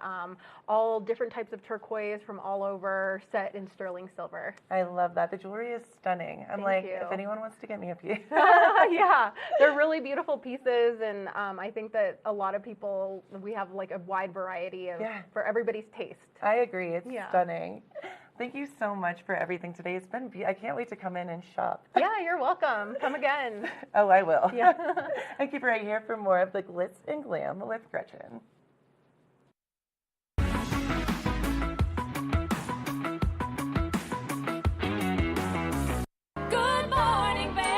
S7: All different types of turquoise from all over, set in sterling silver.
S3: I love that. The jewelry is stunning. I'm
S7: Thank
S3: like,
S7: you.
S3: if anyone wants to get me a piece.
S7: Yeah, they're really beautiful pieces, and I think that a lot of people, we have like a wide variety of for everybody's taste.
S3: I agree. It's stunning. Thank you so much for everything today. It's been I can't wait to come in and shop.
S7: Yeah, you're welcome. Come again.
S3: Oh, I will.
S7: Yeah.
S3: And keep right here for more of the glitz and glam with Gretchen.
S2: Good morning, Vail.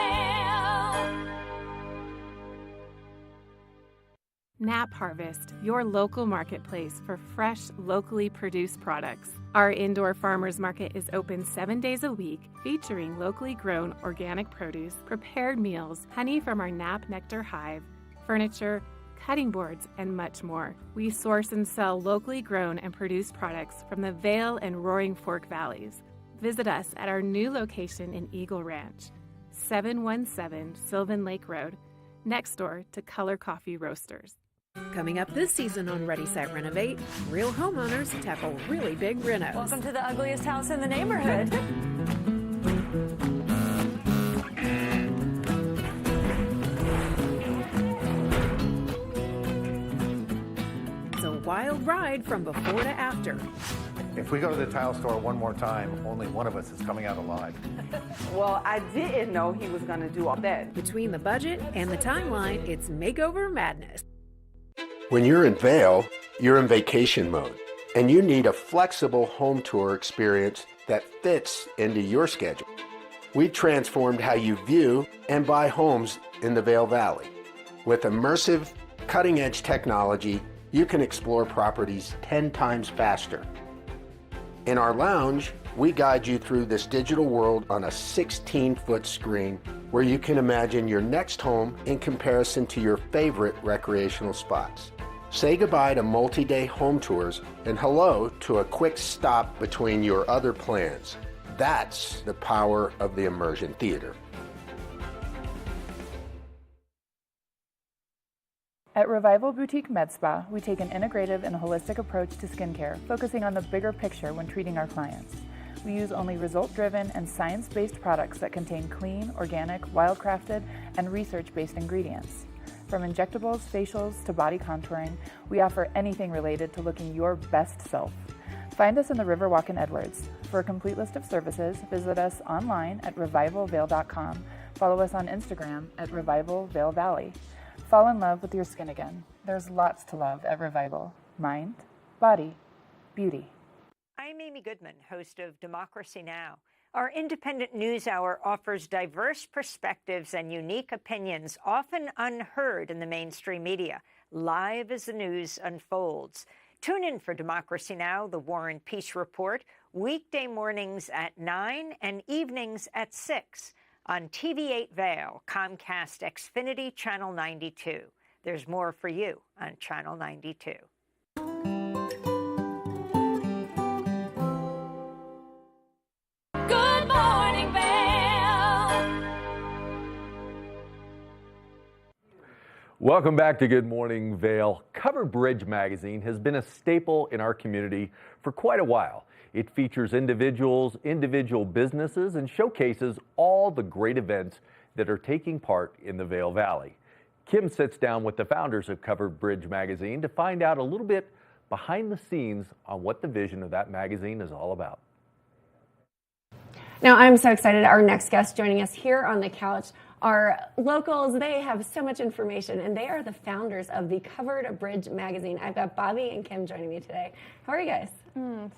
S20: Nap Harvest, your local marketplace for fresh, locally produced products. Our indoor farmers market is open 7 days a week, featuring locally grown organic produce, prepared meals, honey from our Nap Nectar hive, furniture, cutting boards, and much more. We source and sell locally grown and produced products from the Vail and Roaring Fork Valleys. Visit us at our new location in Eagle Ranch, 717 Sylvan Lake Road, next door to Color Coffee Roasters.
S21: Coming up this season on Ready, Set, Renovate, real homeowners tackle really big renos.
S2: Welcome to the ugliest house in the neighborhood.
S21: It's a wild ride from before to after.
S22: If we go to the tile store one more time, only one of us is coming out alive.
S10: Well, I didn't know he was going to do all that.
S21: Between the budget and the timeline, it's makeover madness.
S23: When you're in Vail, you're in vacation mode, and you need a flexible home tour experience that fits into your schedule. We transformed how you view and buy homes in the Vail Valley. With immersive, cutting-edge technology, you can explore properties 10 times faster. In our lounge, we guide you through this digital world on a 16-foot screen where you can imagine your next home in comparison to your favorite recreational spots. Say goodbye to multi-day home tours and hello to a quick stop between your other plans. That's the power of the Immersion Theater.
S24: At Revival Boutique Med Spa, we take an integrative and holistic approach to skincare, focusing on the bigger picture when treating our clients. We use only result-driven and science-based products that contain clean, organic, wild-crafted, and research-based ingredients. From injectables, facials, to body contouring, we offer anything related to looking your best self. Find us in the Riverwalk in Edwards. For a complete list of services, visit us online at revivalvail.com. Follow us on Instagram at Revival Vail Valley. Fall in love with your skin again. There's lots to love at Revival. Mind, body, beauty.
S25: I'm Amy Goodman, host of Democracy Now! Our independent news hour offers diverse perspectives and unique opinions, often unheard in the mainstream media, live as the news unfolds. Tune in for Democracy Now!, the War and Peace Report, weekday mornings at 9 and evenings at 6 on TV8 Vail, Comcast Xfinity Channel 92. There's more for you on Channel 92.
S2: Good morning, Vail.
S1: Welcome back to Good Morning Vail. Covered Bridge magazine has been a staple in our community for quite a while. It features individuals, individual businesses, and showcases all the great events that are taking part in the Vail Valley. Kim sits down with the founders of Covered Bridge magazine to find out a little bit behind the scenes on what the vision of that magazine is all about.
S26: Now, I'm so excited. Our next guest joining us here on the couch are locals. They have so much information, and they are the founders of the Covered Bridge magazine. I've got Bobby and Kim joining me today. How are you guys?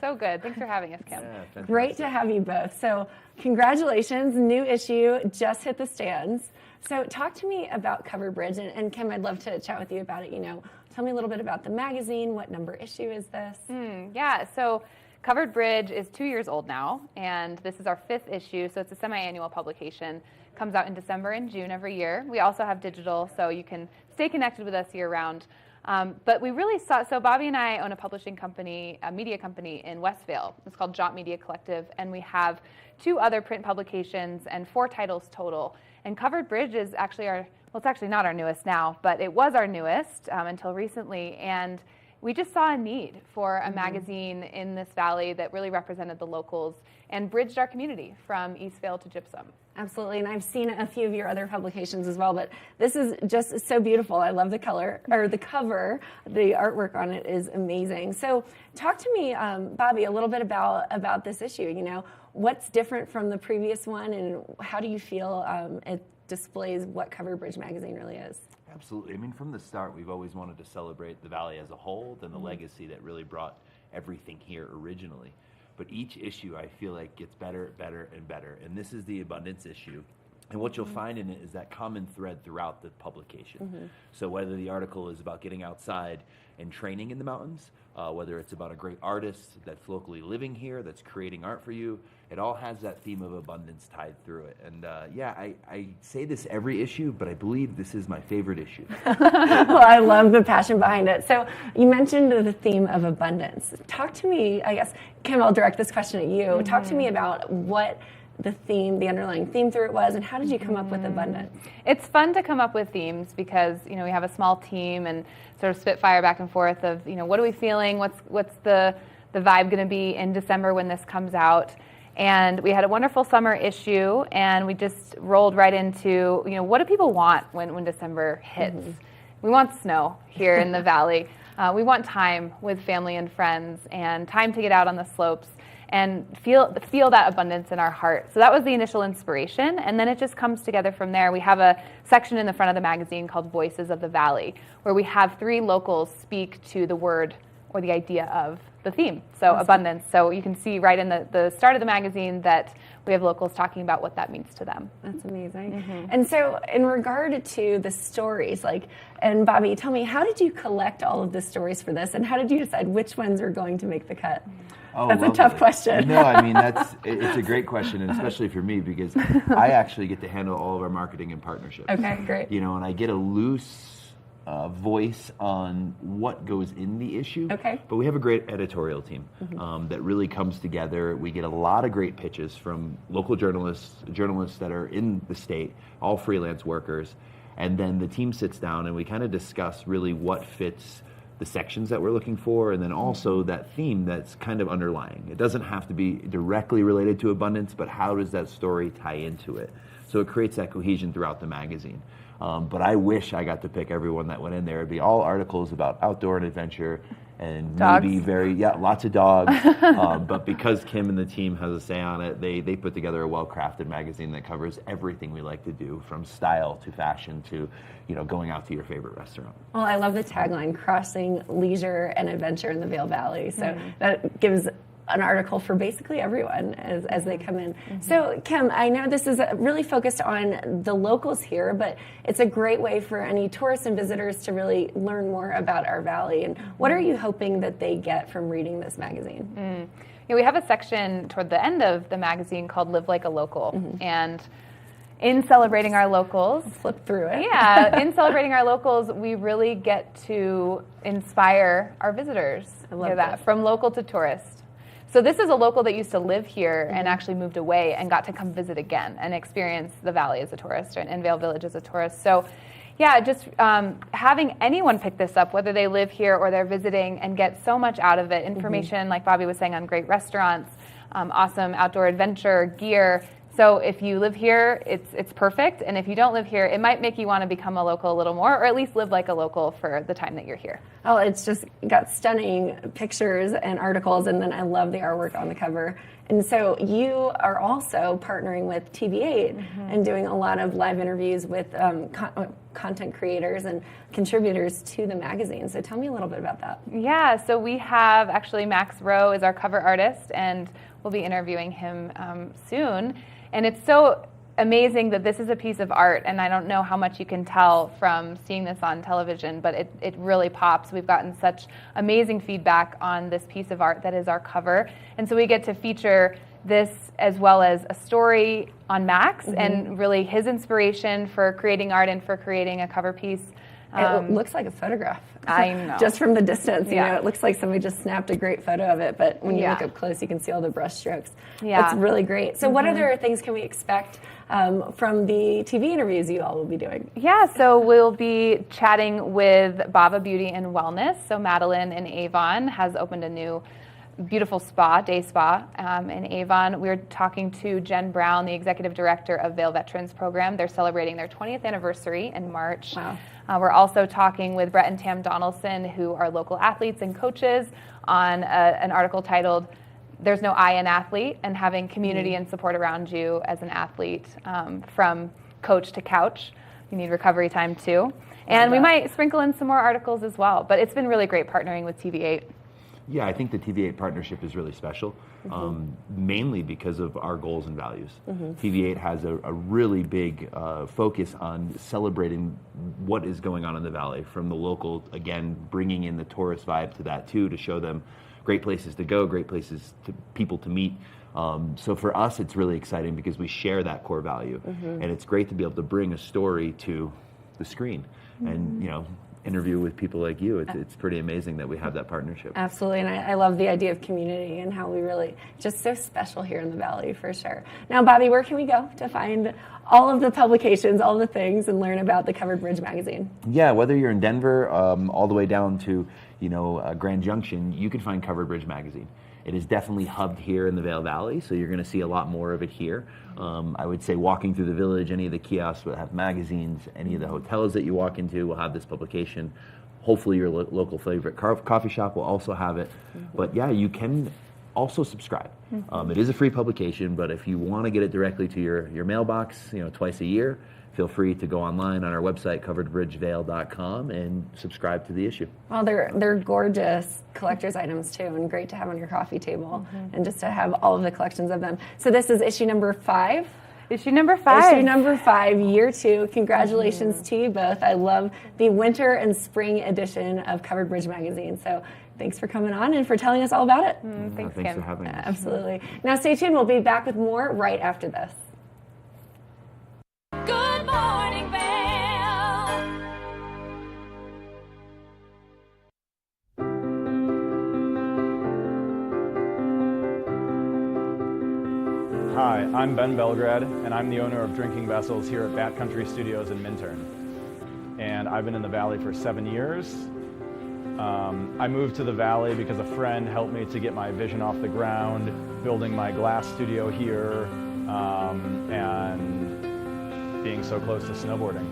S27: So good. Thanks for having us, Kim.
S26: Great to have you both. So congratulations. New issue just hit the stands. So talk to me about Covered Bridge. And Kim, I'd love to chat with you about it. You know, tell me a little bit about the magazine. What number issue is this?
S27: Yeah, so Covered Bridge is 2 years old now, and this is our 5th issue, so it's a semi-annual publication Comes out in December and June every year. We also have digital, so you can stay connected with us year-round. But we really saw, so Bobby and I own a publishing company, a media company in West Vail. It's called Jaunt Media Collective, and we have 2 other print publications and 4 titles total. And Covered Bridge is actually well, it's actually not our newest now, but it was our newest until recently. And we just saw a need for a magazine in this valley that really represented the locals and bridged our community from East Vail to Gypsum.
S26: Absolutely, and I've seen a few of your other publications as well, but this is just so beautiful. I love the color, or the cover. The artwork on it is amazing. So talk to me, Bobby, a little bit about this issue. You know, what's different from the previous one, and how do you feel it displays what Covered Bridge magazine really is?
S5: Absolutely. I mean, from the start, we've always wanted to celebrate the Valley as a whole, and the legacy that really brought everything here originally. But each issue, I feel like, gets better, better, and better. And this is the abundance issue. And what you'll find in it is that common thread throughout the publication. So whether the article is about getting outside and training in the mountains, whether it's about a great artist that's locally living here, that's creating art for you, it all has that theme of abundance tied through it. And I say this every issue, but I believe this is my favorite issue.
S26: Well, I love the passion behind it. So you mentioned the theme of abundance. Talk to me, I guess, Kim, I'll direct this question at you. Talk to me about what the underlying theme through it was, and how did you come up with abundance?
S27: It's fun to come up with themes because, you know, we have a small team and sort of spitfire back and forth of, you know, what are we feeling? What's the vibe going to be in December when this comes out? And we had a wonderful summer issue, and we just rolled right into, you know, what do people want when December hits? We want snow here in the valley. We want time with family and friends and time to get out on the slopes and feel that abundance in our heart. So that was the initial inspiration, and then it just comes together from there. We have a section in the front of the magazine called Voices of the Valley, where we have 3 locals speak to the word or the idea of the theme, so abundance. So you can see right in the start of the magazine that we have locals talking about what that means to them.
S26: That's amazing. And so in regard to the stories, and Bobby, tell me, how did you collect all of the stories for this, and how did you decide which ones are going to make the cut?
S5: Oh,
S26: that's a tough question.
S5: No, I mean, it's a great question, and especially for me, because I actually get to handle all of our marketing and partnerships.
S26: Okay, great.
S5: You know, and I get a loose voice on what goes in the issue.
S26: Okay.
S5: But we have a great editorial team that really comes together. We get a lot of great pitches from local journalists that are in the state, all freelance workers, and then the team sits down and we kind of discuss really what fits the sections that we're looking for, and then also that theme that's kind of underlying. It doesn't have to be directly related to abundance, but how does that story tie into it? So it creates that cohesion throughout the magazine. But I wish I got to pick everyone that went in there. It'd be all articles about outdoor and adventure, and
S27: dogs.
S5: maybe lots of dogs. But because Kim and the team has a say on it, they put together a well-crafted magazine that covers everything we like to do, from style to fashion to, you know, going out to your favorite restaurant.
S26: Well, I love the tagline, crossing leisure and adventure in the Vail Valley. So that gives an article for basically everyone as they come in. So Kim, I know this is really focused on the locals here, but it's a great way for any tourists and visitors to really learn more about our valley. And what are you hoping that they get from reading this magazine?
S27: Yeah, we have a section toward the end of the magazine called Live Like a Local. And in celebrating our locals,
S26: flip through it.
S27: Yeah, in celebrating our locals, we really get to inspire our visitors.
S26: I love that.
S27: From local to tourist. So this is a local that used to live here and actually moved away and got to come visit again and experience the valley as a tourist and Vail Village as a tourist. So yeah, just having anyone pick this up, whether they live here or they're visiting, and get so much out of it. Information, like Bobby was saying, on great restaurants, awesome outdoor adventure, gear. So if you live here, it's perfect. And if you don't live here, it might make you want to become a local a little more, or at least live like a local for the time that you're here.
S26: Oh, it's just got stunning pictures and articles, and then I love the artwork on the cover. And so you are also partnering with TV8 and doing a lot of live interviews with content creators and contributors to the magazine. So tell me a little bit about that.
S27: Yeah, so we have actually Max Rowe is our cover artist, and we'll be interviewing him soon. And it's so amazing that this is a piece of art, and I don't know how much you can tell from seeing this on television, but it really pops. We've gotten such amazing feedback on this piece of art that is our cover, and so we get to feature this, as well as a story on Max and really his inspiration for creating art and for creating a cover piece.
S26: It looks like a photograph.
S27: I know.
S26: Just from the distance, you
S27: Yeah.
S26: know, it looks like somebody just snapped a great photo of it, but when you
S27: Yeah.
S26: look up close, you can see all the brush strokes.
S27: Yeah.
S26: That's really great. So what other things can we expect from the TV interviews you all will be doing?
S27: Yeah, so we'll be chatting with Bava Beauty and Wellness. So Madeline in Avon has opened a new beautiful spa, day spa in Avon. We're talking to Jen Brown, the executive director of Vail Veterans Program. They're celebrating their 20th anniversary in March.
S26: Wow.
S27: We're also talking with Brett and Tam Donaldson, who are local athletes and coaches, on an article titled "There's No I in Athlete," and having community and support around you as an athlete, from coach to couch. You need recovery time too. And we might sprinkle in some more articles as well. But it's been really great partnering with TV8.
S5: Yeah, I think the TV8 partnership is really special, mainly because of our goals and values. TV8 has a really big focus on celebrating what is going on in the Valley, from the local, again, bringing in the tourist vibe to that too, to show them great places to go, great places to people to meet. So for us, it's really exciting because we share that core value, and it's great to be able to bring a story to the screen and, you know, interview with people like you. It's pretty amazing that we have that partnership.
S26: Absolutely, and I love the idea of community and how we really, just so special here in the Valley for sure. Now, Bobby, where can we go to find all of the publications, all the things, and learn about the Covered Bridge magazine?
S5: Yeah, whether you're in Denver, all the way down to, you know, Grand Junction, you can find Covered Bridge magazine. It is definitely hubbed here in the Vail Valley, so you're going to see a lot more of it here. I would say walking through the village, any of the kiosks will have magazines, any of the hotels that you walk into will have this publication. Hopefully your local favorite coffee shop will also have it. But yeah, you can also subscribe. It is a free publication, but if you want to get it directly to your mailbox, you know, twice a year, feel free to go online on our website, coveredbridgevail.com, and subscribe to the issue.
S26: Well, they're gorgeous collector's items too, and great to have on your coffee table, and just to have all of the collections of them. So this is issue number 5.
S27: Issue number 5.
S26: Issue number 5, year 2. Congratulations to you both. I love the winter and spring edition of Covered Bridge magazine. So thanks for coming on and for telling us all about it.
S27: Thanks,
S5: Thanks for having us.
S26: Absolutely. Now stay tuned. We'll be back with more right after this.
S2: Good morning, Vail.
S4: Hi, I'm Ben Belgrad, and I'm the owner of Drinking Vessels here at Bat Country Studios in Minturn. And I've been in the Valley for 7 years. I moved to the Valley because a friend helped me to get my vision off the ground, building my glass studio here, and being so close to snowboarding.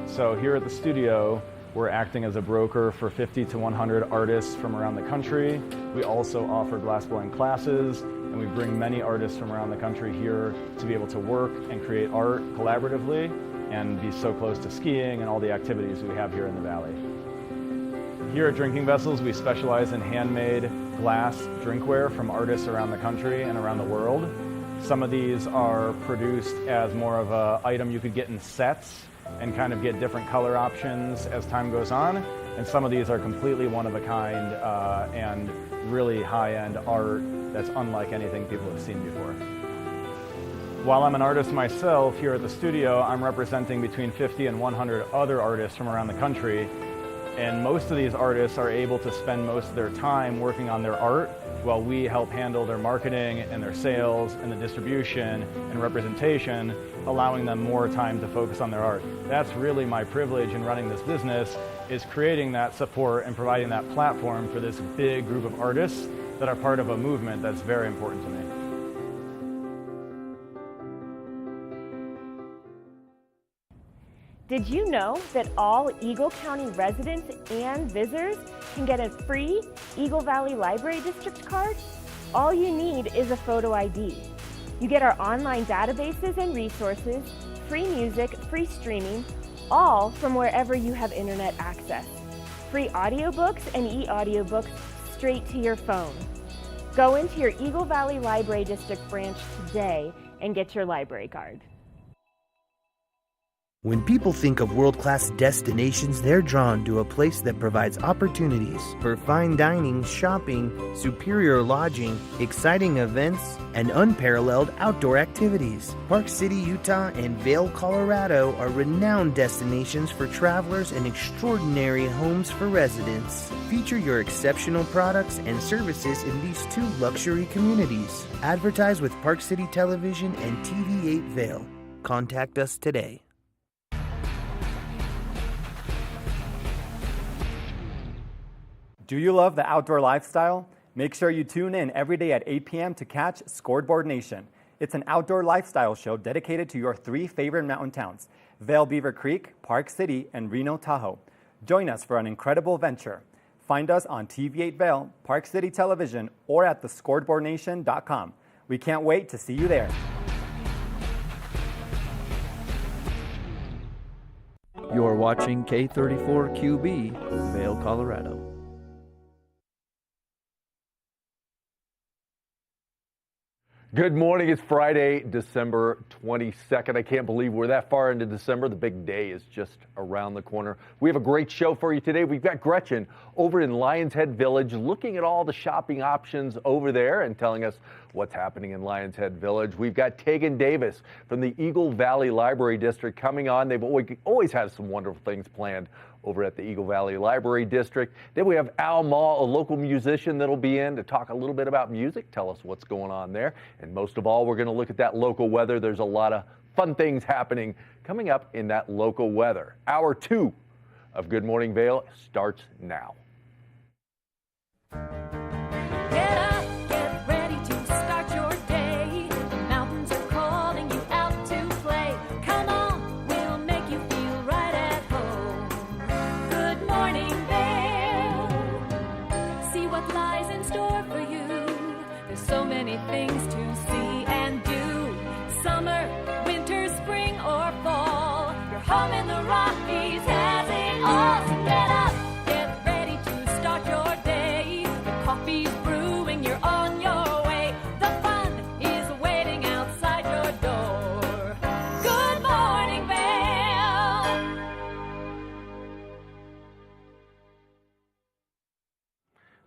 S4: So here at the studio, we're acting as a broker for 50 to 100 artists from around the country. We also offer glassblowing classes, and we bring many artists from around the country here to be able to work and create art collaboratively and be so close to skiing and all the activities we have here in the Valley. Here at Drinking Vessels, we specialize in handmade glass drinkware from artists around the country and around the world. Some of these are produced as more of an item you could get in sets and kind of get different color options as time goes on. And some of these are completely one of a kind and really high-end art that's unlike anything people have seen before. While I'm an artist myself here at the studio, I'm representing between 50 and 100 other artists from around the country. And most of these artists are able to spend most of their time working on their art while we help handle their marketing and their sales and the distribution and representation, allowing them more time to focus on their art. That's really my privilege in running this business, is creating that support and providing that platform for this big group of artists that are part of a movement that's very important to me.
S16: Did you know that all Eagle County residents and visitors can get a free Eagle Valley Library District card? All you need is a photo ID. You get our online databases and resources, free music, free streaming, all from wherever you have internet access. Free audiobooks and e-audiobooks straight to your phone. Go into your Eagle Valley Library District branch today and get your library card.
S6: When people think of world-class destinations, they're drawn to a place that provides opportunities for fine dining, shopping, superior lodging, exciting events, and unparalleled outdoor activities. Park City, Utah and Vail, Colorado are renowned destinations for travelers and extraordinary homes for residents. Feature your exceptional products and services in these two luxury communities. Advertise with Park City Television and TV8 Vail. Contact us today.
S4: Do you love the outdoor lifestyle? Make sure you tune in every day at 8 p.m. to catch Scoreboard Nation. It's an outdoor lifestyle show dedicated to your three favorite mountain towns, Vail, Beaver Creek, Park City, and Reno, Tahoe. Join us for an incredible venture. Find us on TV8 Vail, Park City Television, or at thescoreboardnation.com. We can't wait to see you there.
S8: You're watching K34QB, Vail, Colorado.
S1: Good morning. It's Friday, December 22nd. I can't believe we're that far into December. The big day is just around the corner. We have a great show for you today. We've got Gretchen over in Lions Head Village looking at all the shopping options over there and telling us what's happening in Lions Head Village. We've got Tegan Davis from the Eagle Valley Library District coming on. They've always had some wonderful things planned over at the Eagle Valley Library District. Then we have Al Maw, a local musician that'll be in to talk a little bit about music, tell us what's going on there. And most of all, we're going to look at that local weather. There's a lot of fun things happening coming up in that local weather. Hour 2 of Good Morning Vail starts now.
S2: Get up, get ready to start your day. The mountains are calling you out to play. Come on, we'll make you feel right at home. Good morning, Vail. See what lies in store for you. There's so many things to see and do. Summer, winter, spring, or fall. Your home in the Rockies has it all. So get up, get ready to start your day. The coffee's brewing, you're on your way. The fun is waiting outside your door. Good morning, Vail.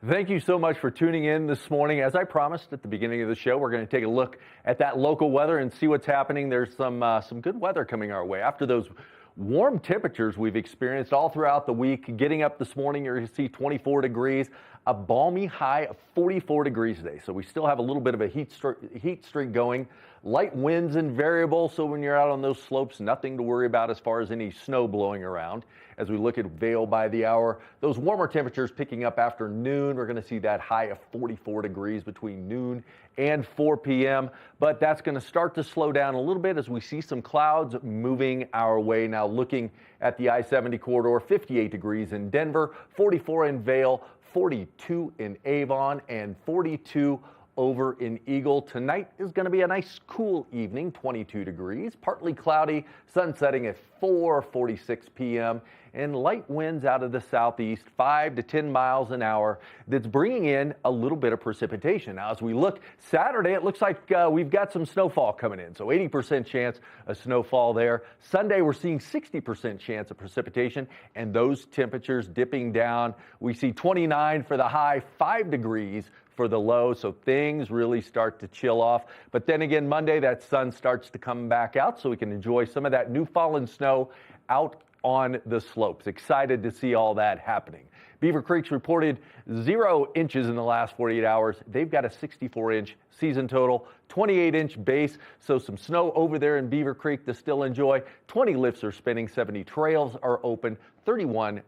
S1: Thank you so much for tuning in this morning. As I promised at the beginning of the show, we're going to take a look at that local weather and see what's happening. There's some good weather coming our way. After those warm temperatures we've experienced all throughout the week, getting up this morning, you're going to see 24 degrees, a balmy high of 44 degrees today. So we still have a little bit of a heat streak going. Light winds and variable, so when you're out on those slopes, nothing to worry about as far as any snow blowing around. As we look at Vail by the hour, those warmer temperatures picking up after noon. We're going to see that high of 44 degrees between noon and 4 p.m. But that's going to start to slow down a little bit as we see some clouds moving our way. Now looking at the I-70 corridor, 58 degrees in Denver, 44 in Vail, 42 in Avon, and 42 over in Eagle. Tonight is going to be a nice cool evening, 22 degrees, partly cloudy, sun setting at 4:46 p.m. and light winds out of the southeast, 5 to 10 miles an hour. That's bringing in a little bit of precipitation. Now, as we look Saturday, it looks like we've got some snowfall coming in, so 80% chance of snowfall there. Sunday, we're seeing 60% chance of precipitation, and those temperatures dipping down. We see 29 for the high, 5 degrees for the low, so things really start to chill off. But then again, Monday, that sun starts to come back out, so we can enjoy some of that new fallen snow out on the slopes. Excited to see all that happening. Beaver Creek's reported 0 inches in the last 48 hours. They've got a 64-inch season total, 28-inch base, so some snow over there in Beaver Creek to still enjoy. 20 lifts are spinning, 70 trails are open, 31%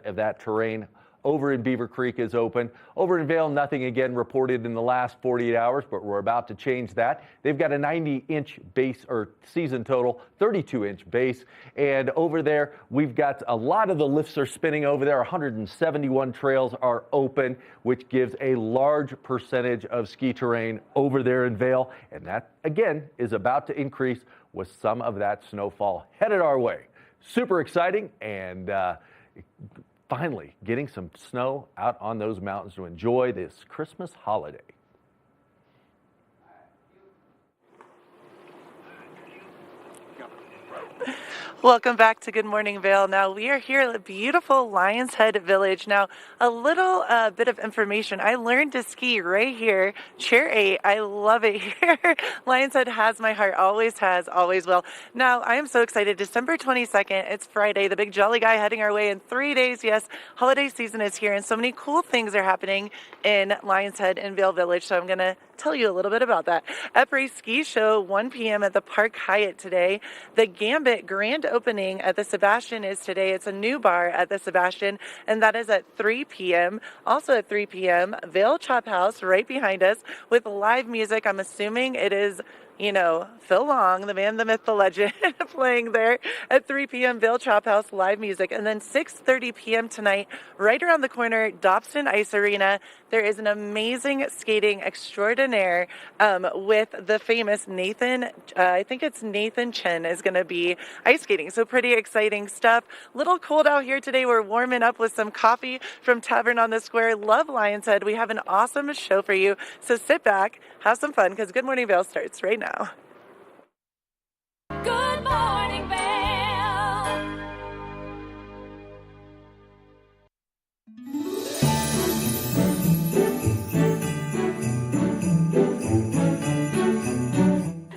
S1: of that terrain over in Beaver Creek is open. Over in Vail, nothing again reported in the last 48 hours, but we're about to change that. They've got a 90-inch base or season total, 32-inch base. And over there, we've got a lot of the lifts are spinning over there. 171 trails are open, which gives a large percentage of ski terrain over there in Vail. And that, again, is about to increase with some of that snowfall headed our way. Super exciting, and finally getting some snow out on those mountains to enjoy this Christmas holiday.
S3: Welcome back to Good Morning Vail. Now, we are here at the beautiful Lions Head Village. Now, a little bit of information. I learned to ski right here, Chair 8. I love it here. Lions Head has my heart, always has, always will. Now, I am so excited. December 22nd, it's Friday, the big jolly guy heading our way in 3 days. Yes, holiday season is here, and so many cool things are happening in Lions Head and Vail Village, so I'm going to tell you a little bit about that. Epres Ski Show, 1 p.m. at the Park Hyatt today. The Gambit Grand Opening at the Sebastian is today. It's a new bar at the Sebastian, and that is at 3 p.m. Also at 3 p.m., Vail Chop House right behind us with live music. I'm assuming it is, Phil Long, the man, the myth, the legend, playing there at 3 p.m. Vail Chop House, live music. And then 6:30 p.m. tonight, right around the corner, Dobson Ice Arena, there is an amazing skating extraordinaire with the famous Nathan, I think it's Nathan Chen is going to be ice skating. So pretty exciting stuff. Little cold out here today. We're warming up with some coffee from Tavern on the Square. Love Lions Head. We have an awesome show for you. So sit back, have some fun, because Good Morning Vail starts right now.
S2: Good morning, Vail.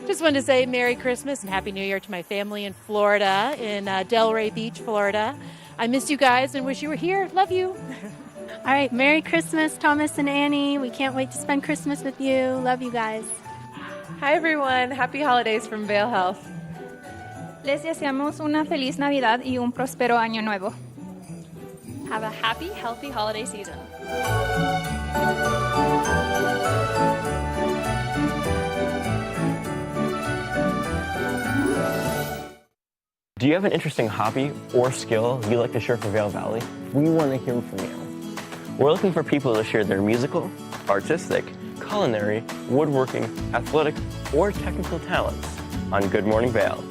S9: Just wanted to say Merry Christmas and Happy New Year to my family in Florida, in Delray Beach, Florida. I miss you guys and wish you were here. Love you.
S11: All right, Merry Christmas, Thomas and Annie. We can't wait to spend Christmas with you. Love you guys.
S12: Hi, everyone. Happy holidays from Vail Health.
S11: Les deseamos una feliz Navidad y un próspero año nuevo.
S12: Have a happy, healthy holiday season.
S18: Do you have an interesting hobby or skill you'd like to share for Vail Valley? We want to hear from you. We're looking for people to share their musical, artistic, culinary, woodworking, athletic, or technical talents on Good Morning Vail.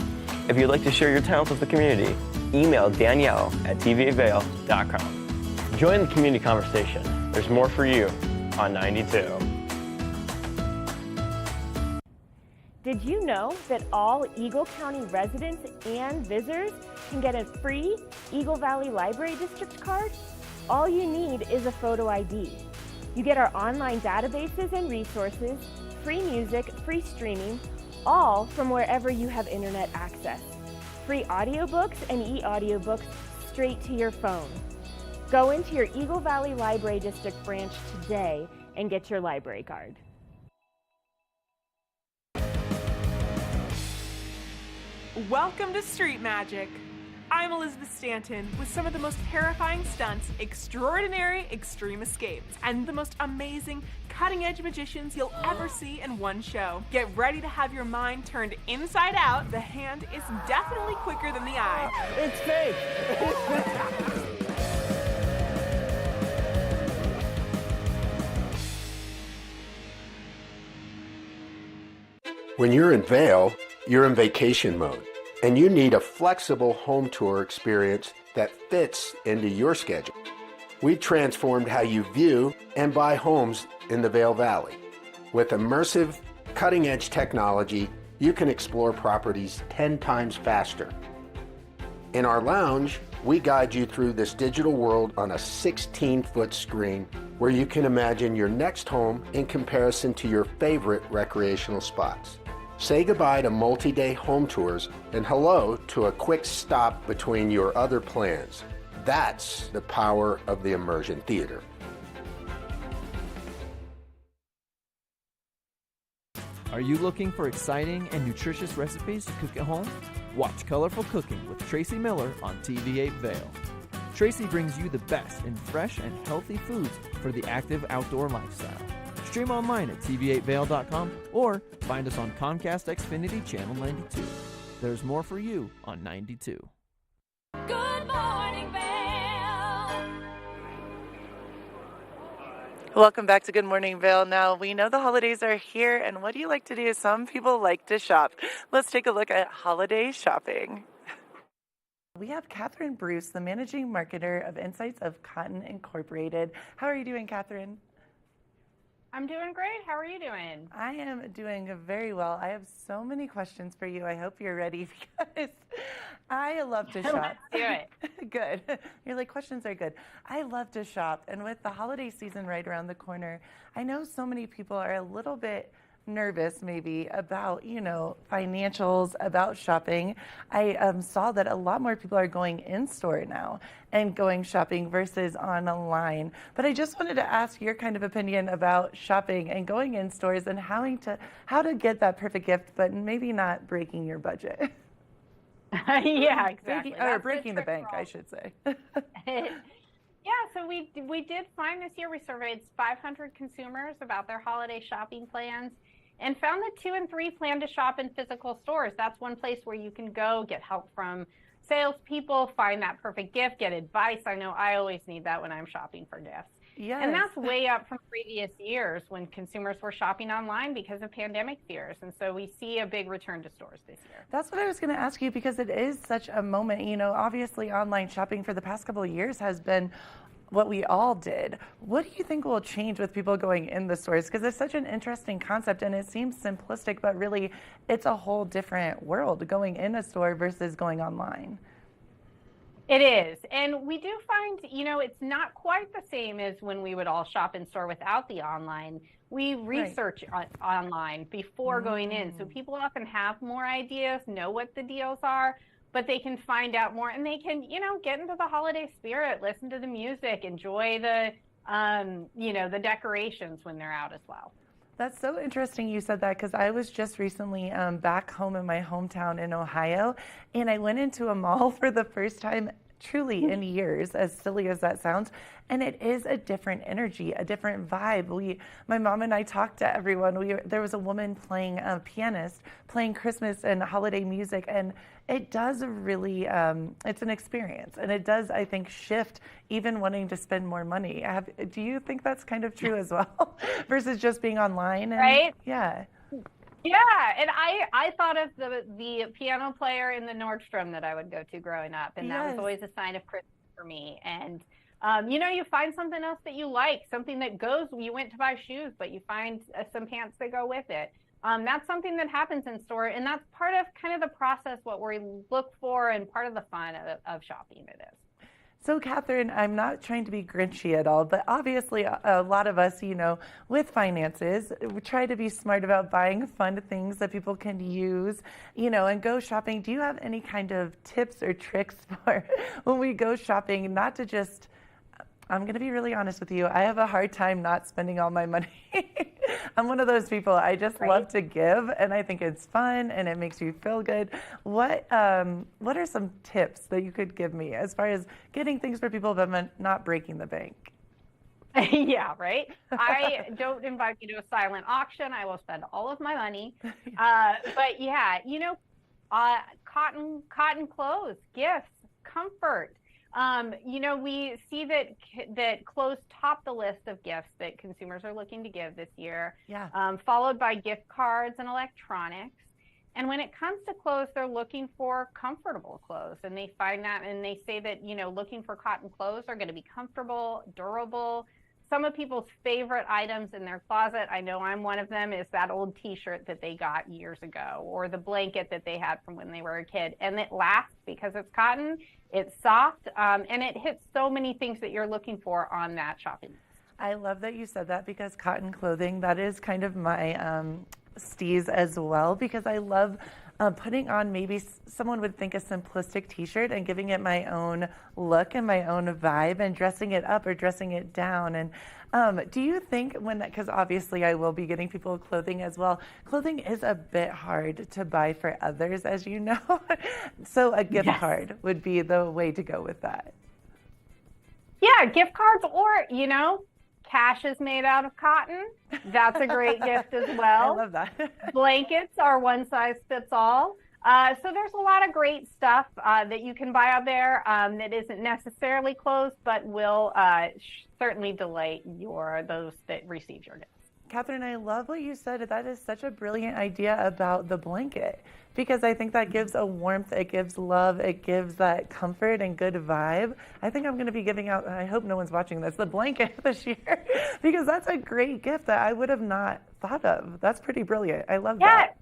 S18: If you'd like to share your talents with the community, email Danielle at tvavail.com. Join the community conversation. There's more for you on 92.
S16: Did you know that all Eagle County residents and visitors can get a free Eagle Valley Library District card? All you need is a photo ID. You get our online databases and resources, free music, free streaming, all from wherever you have internet access. Free audiobooks and e-audiobooks straight to your phone. Go into your Eagle Valley Library District branch today and get your library card.
S13: Welcome to Street Magic. I'm Elizabeth Stanton with some of the most terrifying stunts, extraordinary extreme escapes, and the most amazing cutting-edge magicians you'll ever see in one show. Get ready to have your mind turned inside out. The hand is definitely quicker than the eye.
S14: It's fake!
S23: When you're in Vail, you're in vacation mode, and you need a flexible home tour experience that fits into your schedule. We transformed how you view and buy homes in the Vail Valley. With immersive, cutting-edge technology, you can explore properties 10 times faster. In our lounge, we guide you through this digital world on a 16-foot screen where you can imagine your next home in comparison to your favorite recreational spots. Say goodbye to multi-day home tours and hello to a quick stop between your other plans. That's the power of the Immersion Theater.
S8: Are you looking for exciting and nutritious recipes to cook at home? Watch Colorful Cooking with Tracy Miller on TV8 Vail. Tracy brings you the best in fresh and healthy foods for the active outdoor lifestyle. Stream online at tv8vail.com or find us on Comcast Xfinity Channel 92. There's more for you on 92.
S2: Good morning, Vail.
S3: Welcome back to Good Morning Vail. Now, we know the holidays are here, and what do you like to do? Some people like to shop. Let's take a look at holiday shopping. We have Catherine Bruce, the managing marketer of Insights of Cotton Incorporated. How are you doing, Catherine?
S15: I'm doing great. How are you doing?
S3: I am doing very well. I have so many questions for you. I hope you're ready because I love to shop.
S15: Do it.
S3: Good. You're like, questions are good. I love to shop. And with the holiday season right around the corner, I know so many people are a little bit nervous maybe about, financials, about shopping. I saw that a lot more people are going in store now and going shopping versus online. But I just wanted to ask your kind of opinion about shopping and going in stores and how to get that perfect gift, but maybe not breaking your budget.
S15: Yeah, exactly.
S3: Or breaking the bank, I should say.
S15: Yeah, so we did find this year, we surveyed 500 consumers about their holiday shopping plans and found that 2 in 3 plan to shop in physical stores. That's one place where you can go, get help from salespeople, find that perfect gift, get advice. I know I always need that when I'm shopping for gifts.
S3: Yes.
S15: And that's way up from previous years when consumers were shopping online because of pandemic fears. And so we see a big return to stores this year.
S3: That's what I was going to ask you, because it is such a moment. Obviously online shopping for the past couple of years has been what we all did. What do you think will change with people going in the stores? Because it's such an interesting concept and it seems simplistic, but really it's a whole different world going in a store versus going online.
S15: It is. And we do find, it's not quite the same as when we would all shop in store without the online. We research online before going in. So people often have more ideas, know what the deals are, but they can find out more and they can, get into the holiday spirit, listen to the music, enjoy the, the decorations when they're out as well.
S3: That's so interesting you said that, because I was just recently back home in my hometown in Ohio, and I went into a mall for the first time truly in years, as silly as that sounds, and it is a different energy, a different vibe. My mom and I talked to everyone. There was a woman playing a pianist, playing Christmas and holiday music, and it does really, it's an experience, and it does, I think, shift even wanting to spend more money. Do you think that's kind of true as well, versus just being online?
S15: Right?
S3: Yeah.
S15: Yeah, and I thought of the piano player in the Nordstrom that I would go to growing up, and that was always a sign of Christmas for me. And you find something else that you like, something that goes. You went to buy shoes, but you find some pants that go with it. That's something that happens in store, and that's part of kind of the process, what we look for, and part of the fun of shopping. It is.
S3: So, Catherine, I'm not trying to be grinchy at all, but obviously a lot of us, with finances, we try to be smart about buying fun things that people can use, and go shopping. Do you have any kind of tips or tricks for when we go shopping, not to just, I'm going to be really honest with you, I have a hard time not spending all my money. I'm one of those people, I just love to give, and I think it's fun, and it makes you feel good. What are some tips that you could give me as far as getting things for people but not breaking the bank?
S15: Yeah, right? I don't invite you to a silent auction. I will spend all of my money. But yeah, cotton clothes, gifts, comfort. We see that clothes top the list of gifts that consumers are looking to give this year, followed by gift cards and electronics. And when it comes to clothes, they're looking for comfortable clothes, and they find that, and they say that, looking for cotton clothes are going to be comfortable, durable. Some of people's favorite items in their closet, I know I'm one of them, is that old t-shirt that they got years ago, or the blanket that they had from when they were a kid. And it lasts because it's cotton, it's soft, and it hits so many things that you're looking for on that shopping list.
S3: I love that you said that, because cotton clothing, that is kind of my steez as well, because I love putting on, maybe someone would think, a simplistic t-shirt and giving it my own look and my own vibe, and dressing it up or dressing it down. And do you think because obviously I will be getting people clothing as well, clothing is a bit hard to buy for others, as you know. So a gift card would be the way to go with that.
S15: Yeah, gift cards, or, cash is made out of cotton. That's a great gift as well.
S3: I love that.
S15: Blankets are one size fits all. So there's a lot of great stuff that you can buy out there that isn't necessarily clothes, but will certainly delight those that receive your gifts.
S3: Catherine, I love what you said. That is such a brilliant idea about the blanket, because I think that gives a warmth, it gives love, it gives that comfort and good vibe. I think I'm going to be giving out, I hope no one's watching this, the blanket this year, because that's a great gift that I would have not thought of. That's pretty brilliant. I love that.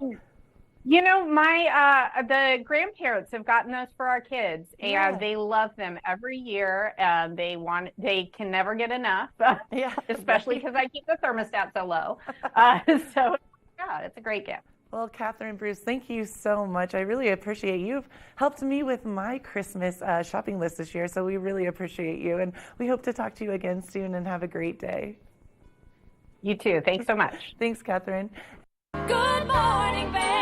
S15: You know, my the grandparents have gotten those for our kids, and they love them every year. They can never get enough. Especially because I keep the thermostat so low. So yeah, it's a great gift.
S3: Well, Catherine, Bruce, thank you so much. I really appreciate you. You've helped me with my Christmas shopping list this year, so we really appreciate you. And we hope to talk to you again soon, and have a great day.
S15: You too. Thanks so much.
S3: Thanks, Catherine.
S2: Good morning, Vail.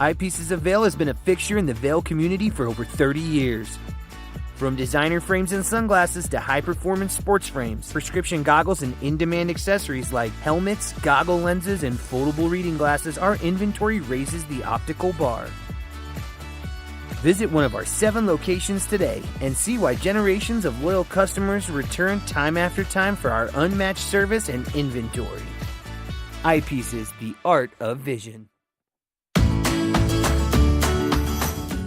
S6: Eyepieces of Vail has been a fixture in the Vail community for over 30 years. From designer frames and sunglasses to high-performance sports frames, prescription goggles, and in-demand accessories like helmets, goggle lenses, and foldable reading glasses, our inventory raises the optical bar. Visit one of our 7 locations today and see why generations of loyal customers return time after time for our unmatched service and inventory. Eyepieces, the art of vision.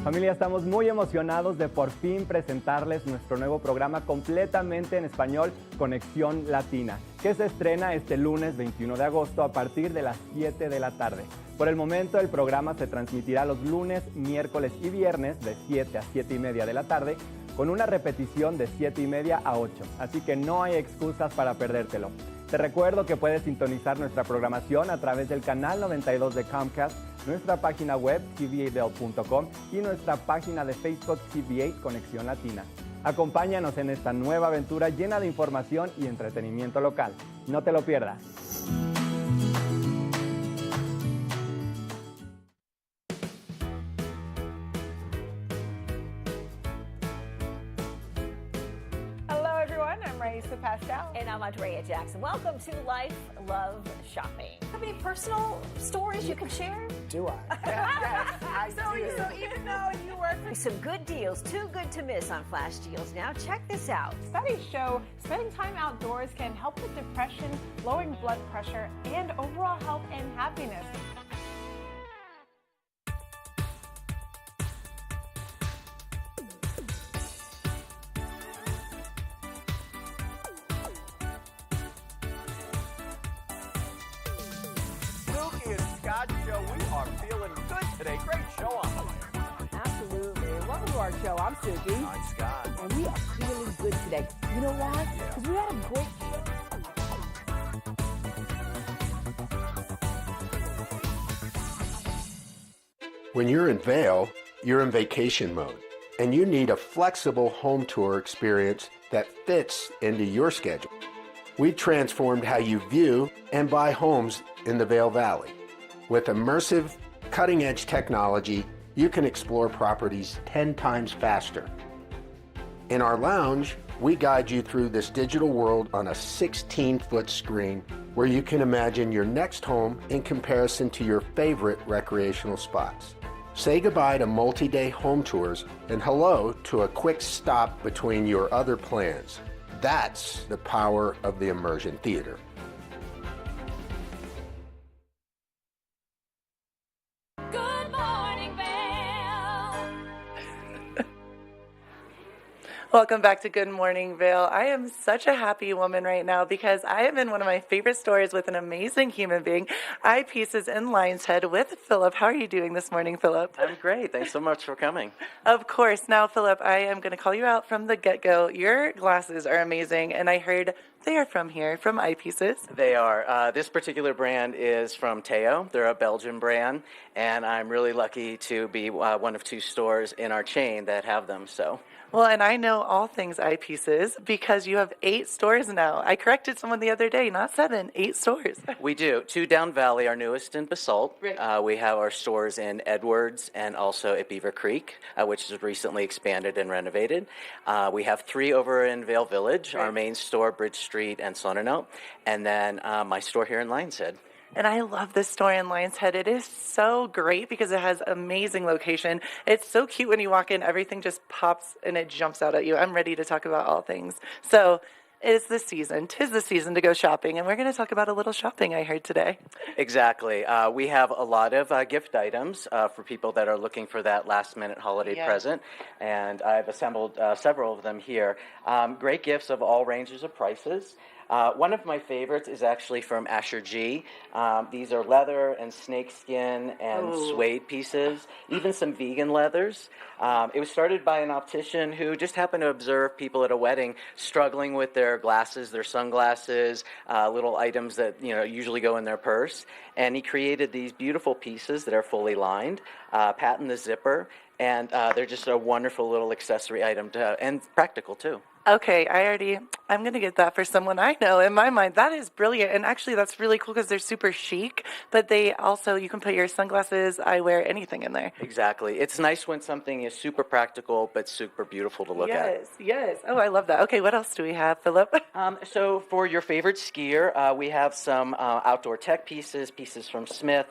S4: Familia, estamos muy emocionados de por fin presentarles nuestro nuevo programa completamente en español, Conexión Latina, que se estrena este lunes 21 de agosto a partir de las 7 de la tarde. Por el momento, el programa se transmitirá los lunes, miércoles y viernes de 7 a 7 y media de la tarde, con una repetición de 7 y media a 8, así que no hay excusas para perdértelo. Te recuerdo que puedes sintonizar nuestra programación a través del canal 92 de Comcast, nuestra página web tv8vail.com y nuestra página de Facebook TV8 Conexión Latina. Acompáñanos en esta nueva aventura llena de información y entretenimiento local. No te lo pierdas.
S7: Hello, everyone. I'm Raisa Pascal. And I'm Andrea Jackson. Welcome to Life, Love, Shopping. Have any personal stories you can share?
S10: Do I? Yes, I do.
S7: So even though you work for some good deals, too good to miss on flash deals now, check this out.
S13: Studies show spending time outdoors can help with depression, lowering blood pressure, and overall health and happiness.
S1: Show. We are feeling good today. Great show on the way.
S14: Absolutely. Welcome to our show. I'm Suki.
S1: I'm Scott.
S14: And we are feeling good today. You know why? Because we had a great show.
S23: When you're in Vail, you're in vacation mode, and you need a flexible home tour experience that fits into your schedule. We transformed how you view and buy homes in the Vail Valley. With immersive, cutting-edge technology, you can explore properties 10 times faster. In our lounge, we guide you through this digital world on a 16-foot screen where you can imagine your next home in comparison to your favorite recreational spots. Say goodbye to multi-day home tours and hello to a quick stop between your other plans. That's the power of the Immersion Theater.
S2: Good morning, Vail.
S3: Welcome back to Good Morning Vail. I am such a happy woman right now because I am in one of my favorite stores with an amazing human being, Eyepieces in Lion's Head with Philip. How are you doing this morning, Philip?
S17: I'm great. Thanks so much for coming.
S3: Of course. Now, Philip, I am going to call you out from the get-go. Your glasses are amazing, and I heard they are from here, from Eyepieces.
S17: They are. This particular brand is from Teo. They're a Belgian brand, and I'm really lucky to be one of 2 stores in our chain that have them. So.
S3: Well, and I know all things Eyepieces because you have 8 stores now. I corrected someone the other day, not 7, 8 stores.
S17: We do. 2 down Valley, our newest in Basalt.
S3: Right.
S17: We have our stores in Edwards and also at Beaver Creek, which is recently expanded and renovated. We have 3 over in Vail Village, our main store, Bridge Street and Sonnernote, and then my store here in Lion's Head.
S3: And I love this store in Lion's Head. It is so great because it has amazing location. It's so cute when you walk in. Everything just pops and it jumps out at you. I'm ready to talk about all things. So it's the season. 'Tis the season to go shopping. And we're going to talk about a little shopping I heard today.
S17: Exactly. We have a lot of gift items for people that are looking for that last-minute holiday present. And I've assembled several of them here. Great gifts of all ranges of prices. One of my favorites is actually from Asher G. These are leather and snakeskin and suede pieces, even some vegan leathers. It was started by an optician who just happened to observe people at a wedding struggling with their glasses, their sunglasses, little items that usually go in their purse. And he created these beautiful pieces that are fully lined, patent the zipper, and they're just a wonderful little accessory item and practical too.
S3: Okay, I'm going to get that for someone I know. In my mind, that is brilliant. And actually, that's really cool because they're super chic, but they also, you can put your sunglasses, eyewear, anything in there.
S17: Exactly. It's nice when something is super practical, but super beautiful to look at.
S3: Yes. Oh, I love that. Okay, what else do we have, Philip?
S17: So for your favorite skier, we have some outdoor tech pieces from Smith.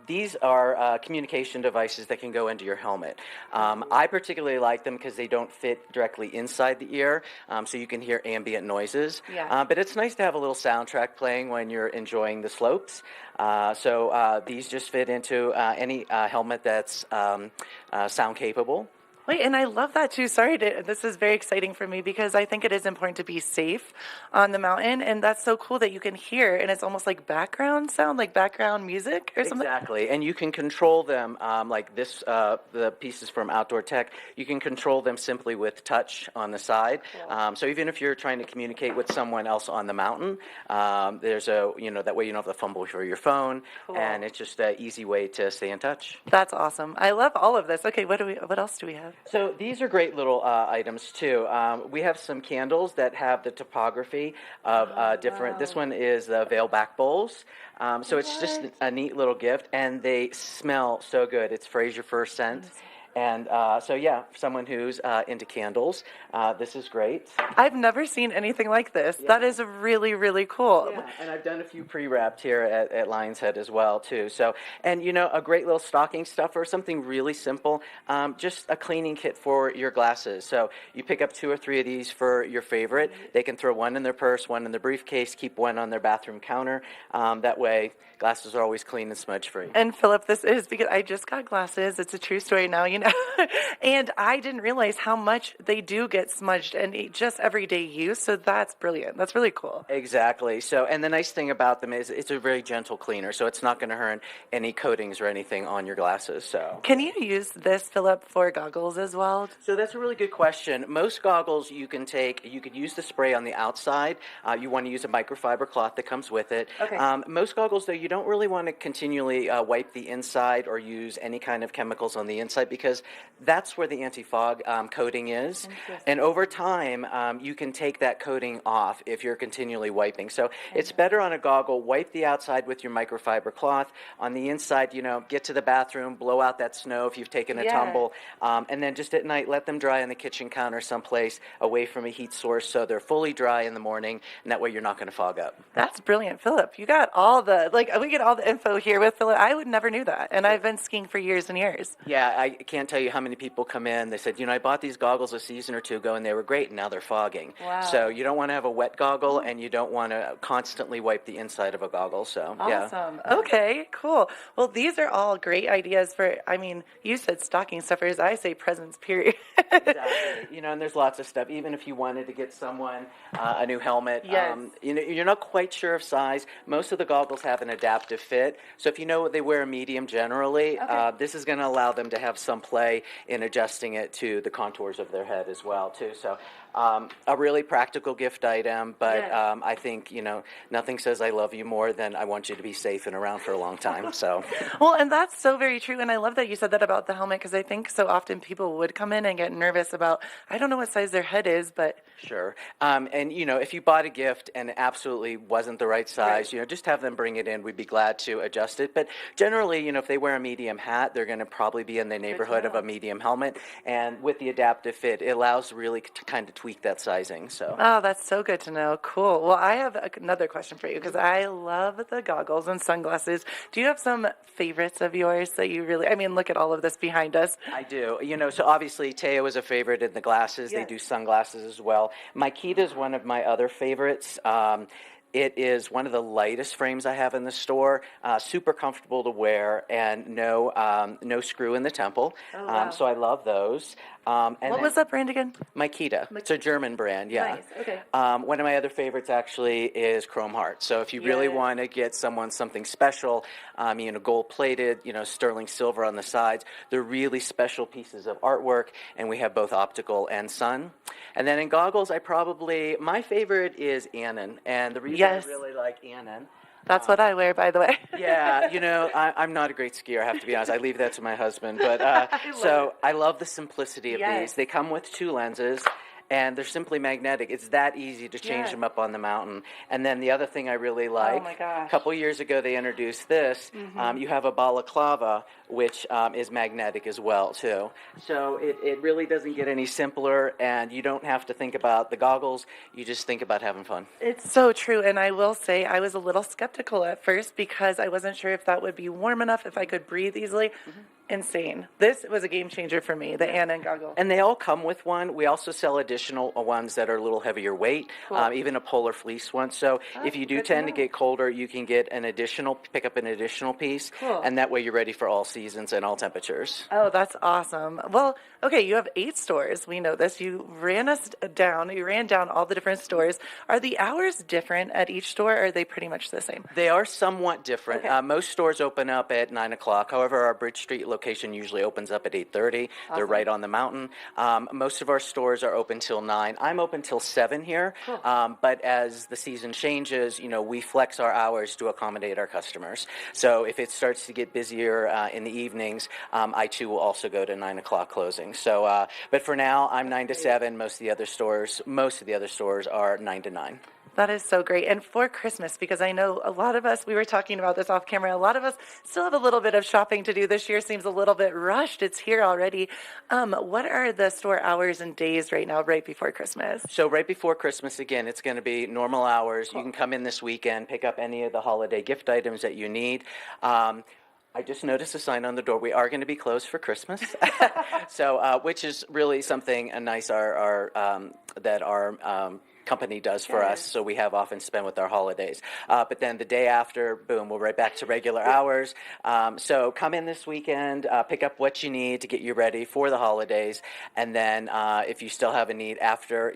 S17: These are communication devices that can go into your helmet. I particularly like them because they don't fit directly inside the ear, so you can hear ambient noises.
S3: Yeah.
S17: But it's nice to have a little soundtrack playing when you're enjoying the slopes. So these just fit into any helmet that's sound capable.
S3: Wait, and I love that too. This is very exciting for me because I think it is important to be safe on the mountain, and that's so cool that you can hear, and it's almost like background sound, like background music or something.
S17: Exactly, and you can control them like this, the pieces from Outdoor Tech, you can control them simply with touch on the side.
S3: Cool.
S17: So even if you're trying to communicate with someone else on the mountain, there's that way you don't have to fumble for your phone,
S3: Cool.
S17: and it's just an easy way to stay in touch.
S3: That's awesome. I love all of this. Okay, what else do we have?
S17: So these are great little items too. We have some candles that have the topography of different. Wow. This one is the Vail back bowls. So it's just a neat little gift, and they smell so good. It's Fraser Fir scent. And so, yeah, for someone who's into candles, this is great.
S3: I've never seen anything like this. Yeah. That is really, really cool.
S17: Yeah, and I've done a few pre-wrapped here at Lion's Head as well, too. So, and, a great little stocking stuffer, something really simple, just a cleaning kit for your glasses. So you pick up 2 or 3 of these for your favorite. They can throw one in their purse, one in their briefcase, keep one on their bathroom counter. That way, glasses are always clean and smudge-free.
S3: And, Philip, this is because I just got glasses. It's a true story now, and I didn't realize how much they do get smudged and just everyday use. So that's brilliant. That's really cool.
S17: Exactly. So, and the nice thing about them is it's a very gentle cleaner, so it's not going to hurt any coatings or anything on your glasses. So,
S3: can you use this, Philip, for goggles as well?
S17: So that's a really good question. Most goggles you could use the spray on the outside. You want to use a microfiber cloth that comes with it.
S3: Okay.
S17: Most goggles, though, you don't really want to continually wipe the inside or use any kind of chemicals on the inside because that's where the anti-fog coating is. And over time, you can take that coating off if you're continually wiping. So it's better on a goggle, wipe the outside with your microfiber cloth. On the inside, get to the bathroom, blow out that snow if you've taken a tumble. And then just at night, let them dry on the kitchen counter someplace away from a heat source so they're fully dry in the morning, and that way you're not going to fog up.
S3: That's brilliant, Philip. You got all we get all the info here with Philip. I would never knew that, and I've been skiing for years and years.
S17: Yeah, I can't tell you how many people come in. They said, I bought these goggles a season or two ago, and they were great, and now they're fogging.
S3: Wow.
S17: So you don't want to have a wet goggle, and you don't want to constantly wipe the inside of a goggle. So
S3: awesome.
S17: Yeah.
S3: Okay, cool. Well, these are all great ideas for. You said stocking stuffers. I say presents. Period.
S17: Exactly. And there's lots of stuff. Even if you wanted to get someone a new helmet,
S3: yes.
S17: You're not quite sure of size. Most of the goggles have an adaptive fit. So if they wear a medium generally,
S3: okay.
S17: This is going to allow them to have some play in adjusting it to the contours of their head as well, too. So a really practical gift item, but
S3: yes.
S17: I think, nothing says I love you more than I want you to be safe and around for a long time. So,
S3: well, and that's so very true. And I love that you said that about the helmet because I think so often people would come in and get nervous about, I don't know what size their head is, but.
S17: Sure. And, if you bought a gift and it absolutely wasn't the right size,
S3: right.
S17: Just have them bring it in. We'd be glad to adjust it. But generally, if they wear a medium hat, they're going to probably be in the neighborhood of a medium helmet. And with the adaptive fit, it allows really to kind of tweak that sizing. So.
S3: Oh, that's so good to know. Cool. Well, I have another question for you because I love the goggles and sunglasses. Do you have some favorites of yours that you really, look at all of this behind us.
S17: I do. So obviously Teo is a favorite in the glasses.
S3: Yes.
S17: They do sunglasses as well. Makita is one of my other favorites. It is one of the lightest frames I have in the store, super comfortable to wear, and no screw in the temple.
S3: Oh, wow.
S17: So I love those.
S3: What was that brand again?
S17: Makita. It's a German brand, yeah.
S3: Nice, okay.
S17: One of my other favorites actually is Chrome Heart. So if you really want to get someone something special, gold-plated, sterling silver on the sides, they're really special pieces of artwork, and we have both optical and sun. And then in goggles, my favorite is Annan, and the reason I really like Annan.
S3: That's what I wear, by the way.
S17: Yeah, I'm not a great skier, I have to be honest. I leave that to my husband. But I love the simplicity of these. They come with 2 lenses, and they're simply magnetic. It's that easy to change them up on the mountain. And then the other thing I really like, a couple years ago they introduced this. You have a balaclava, which is magnetic as well, too. So it really doesn't get any simpler, and you don't have to think about the goggles. You just think about having fun.
S3: It's so true, and I will say I was a little skeptical at first because I wasn't sure if that would be warm enough, if I could breathe easily. Insane. This was a game changer for me, the Annan goggle.
S17: And they all come with one. We also sell additional ones that are a little heavier weight, even a polar fleece one. So if you do tend to get colder, you can pick up an additional piece, and that way you're ready for all seasons and all temperatures.
S3: Oh, that's awesome. Well, okay, you have 8 stores. We know this. You ran down all the different stores. Are the hours different at each store, or are they pretty much the same?
S17: They are somewhat different. Most stores open up at 9 o'clock. However, our Bridge Street location usually opens up at 8:30. Awesome. They're right on the mountain. Most of our stores are open till 9. I'm open till 7 here. But as the season changes, we flex our hours to accommodate our customers. So if it starts to get busier in the evenings, I too will also go to 9 o'clock closing. So, but for now, I'm 9 to 7. Most of the other stores are 9 to 9.
S3: That is so great. And for Christmas, because I know a lot of us, we were talking about this off camera, a lot of us still have a little bit of shopping to do. This year seems a little bit rushed. It's here already. What are the store hours and days right now, right before Christmas?
S17: So right before Christmas, again, it's going to be normal hours. You can come in this weekend, pick up any of the holiday gift items that you need. I just noticed a sign on the door. We are going to be closed for Christmas, so which is really something nice that our company does for us, so we have often spent with our holidays. But then the day after, boom, we're right back to regular hours. So come in this weekend, pick up what you need to get you ready for the holidays, and then if you still have a need after,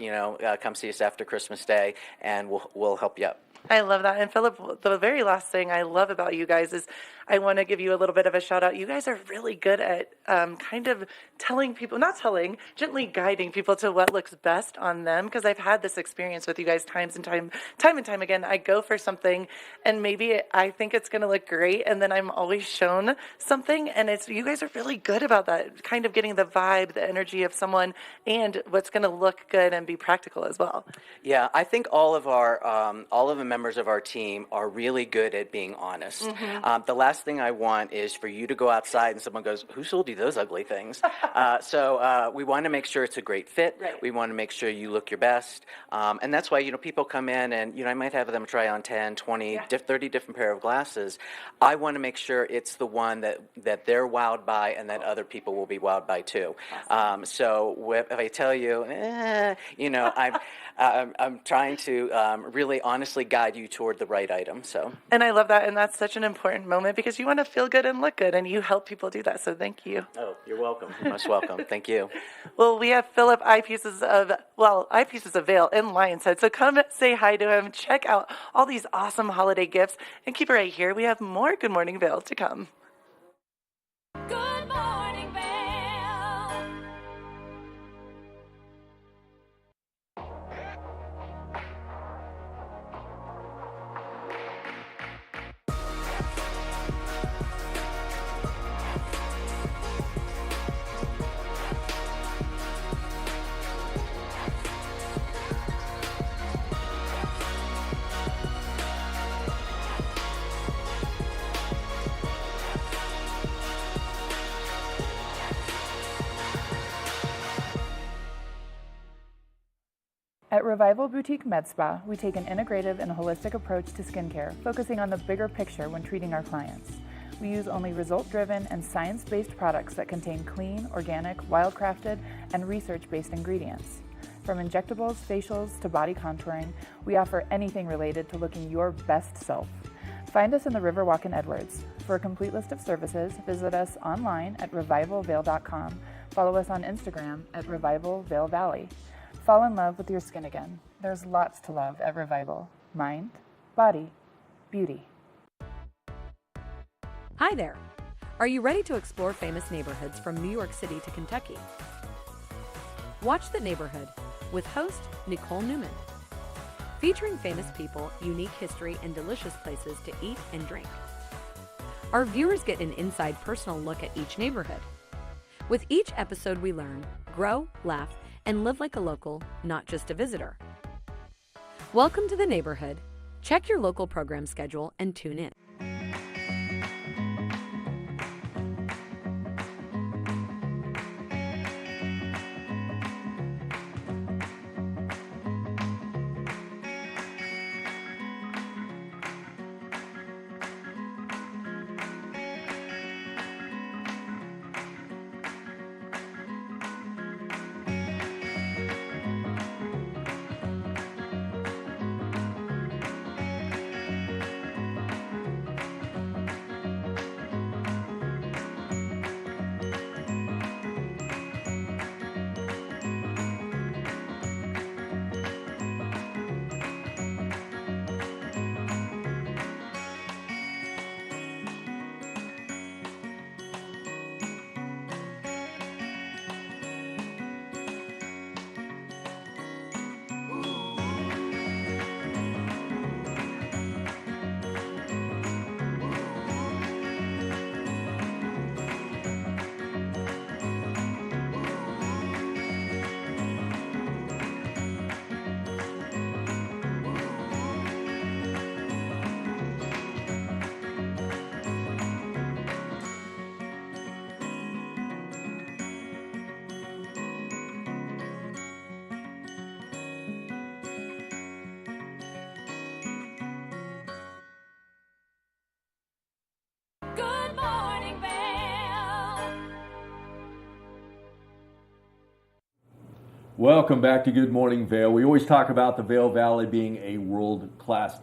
S17: come see us after Christmas Day, and we'll help you out.
S3: I love that. And Philip, the very last thing I love about you guys is I want to give you a little bit of a shout out. You guys are really good at kind of gently guiding people to what looks best on them. Because I've had this experience with you guys time and time again. I go for something and maybe I think it's going to look great. And then I'm always shown something. And you guys are really good about that, kind of getting the vibe, the energy of someone and what's going to look good and be practical as well.
S17: Yeah, I think all of the members of our team are really good at being honest. The last thing I want is for you to go outside and someone goes, "Who sold you those ugly things?" So we want to make sure it's a great fit. Right. We want to make sure you look your best. And that's why, people come in and, I might have them try on 10, 20, 30 different pair of glasses. I want to make sure it's the one that they're wowed by and that other people will be wowed by too. Awesome. So if I tell you, I'm trying to really honestly guide you toward the right item. So.
S3: And I love that, and that's such an important moment because you want to feel good and look good, and you help people do that. So thank you.
S17: Oh, you're welcome. You're most welcome. Thank you.
S3: Well, we have Philip Eyepieces of Vail in Lion's Head. So come say hi to him. Check out all these awesome holiday gifts, and keep it right here. We have more Good Morning Vail to come.
S2: Good morning, Vail.
S19: At Revival Boutique Med Spa, we take an integrative and holistic approach to skincare, focusing on the bigger picture when treating our clients. We use only result-driven and science-based products that contain clean, organic, wildcrafted, and research-based ingredients. From injectables, facials, to body contouring, we offer anything related to looking your best self. Find us in the Riverwalk in Edwards. For a complete list of services, visit us online at revivalvail.com. Follow us on Instagram at Revival Vail Valley. Fall in love with your skin again. There's lots to love at Revival. Mind, body, beauty.
S5: Hi there. Are you ready to explore famous neighborhoods from New York City to Kentucky? Watch The Neighborhood with host Nicole Newman. Featuring famous people, unique history, and delicious places to eat and drink. Our viewers get an inside personal look at each neighborhood. With each episode we learn, grow, laugh, and live like a local, not just a visitor. Welcome to The Neighborhood. Check your local program schedule and tune in.
S2: Good morning, Vail.
S1: Welcome back to Good Morning Vail. We always talk about the Vail Valley being a world-class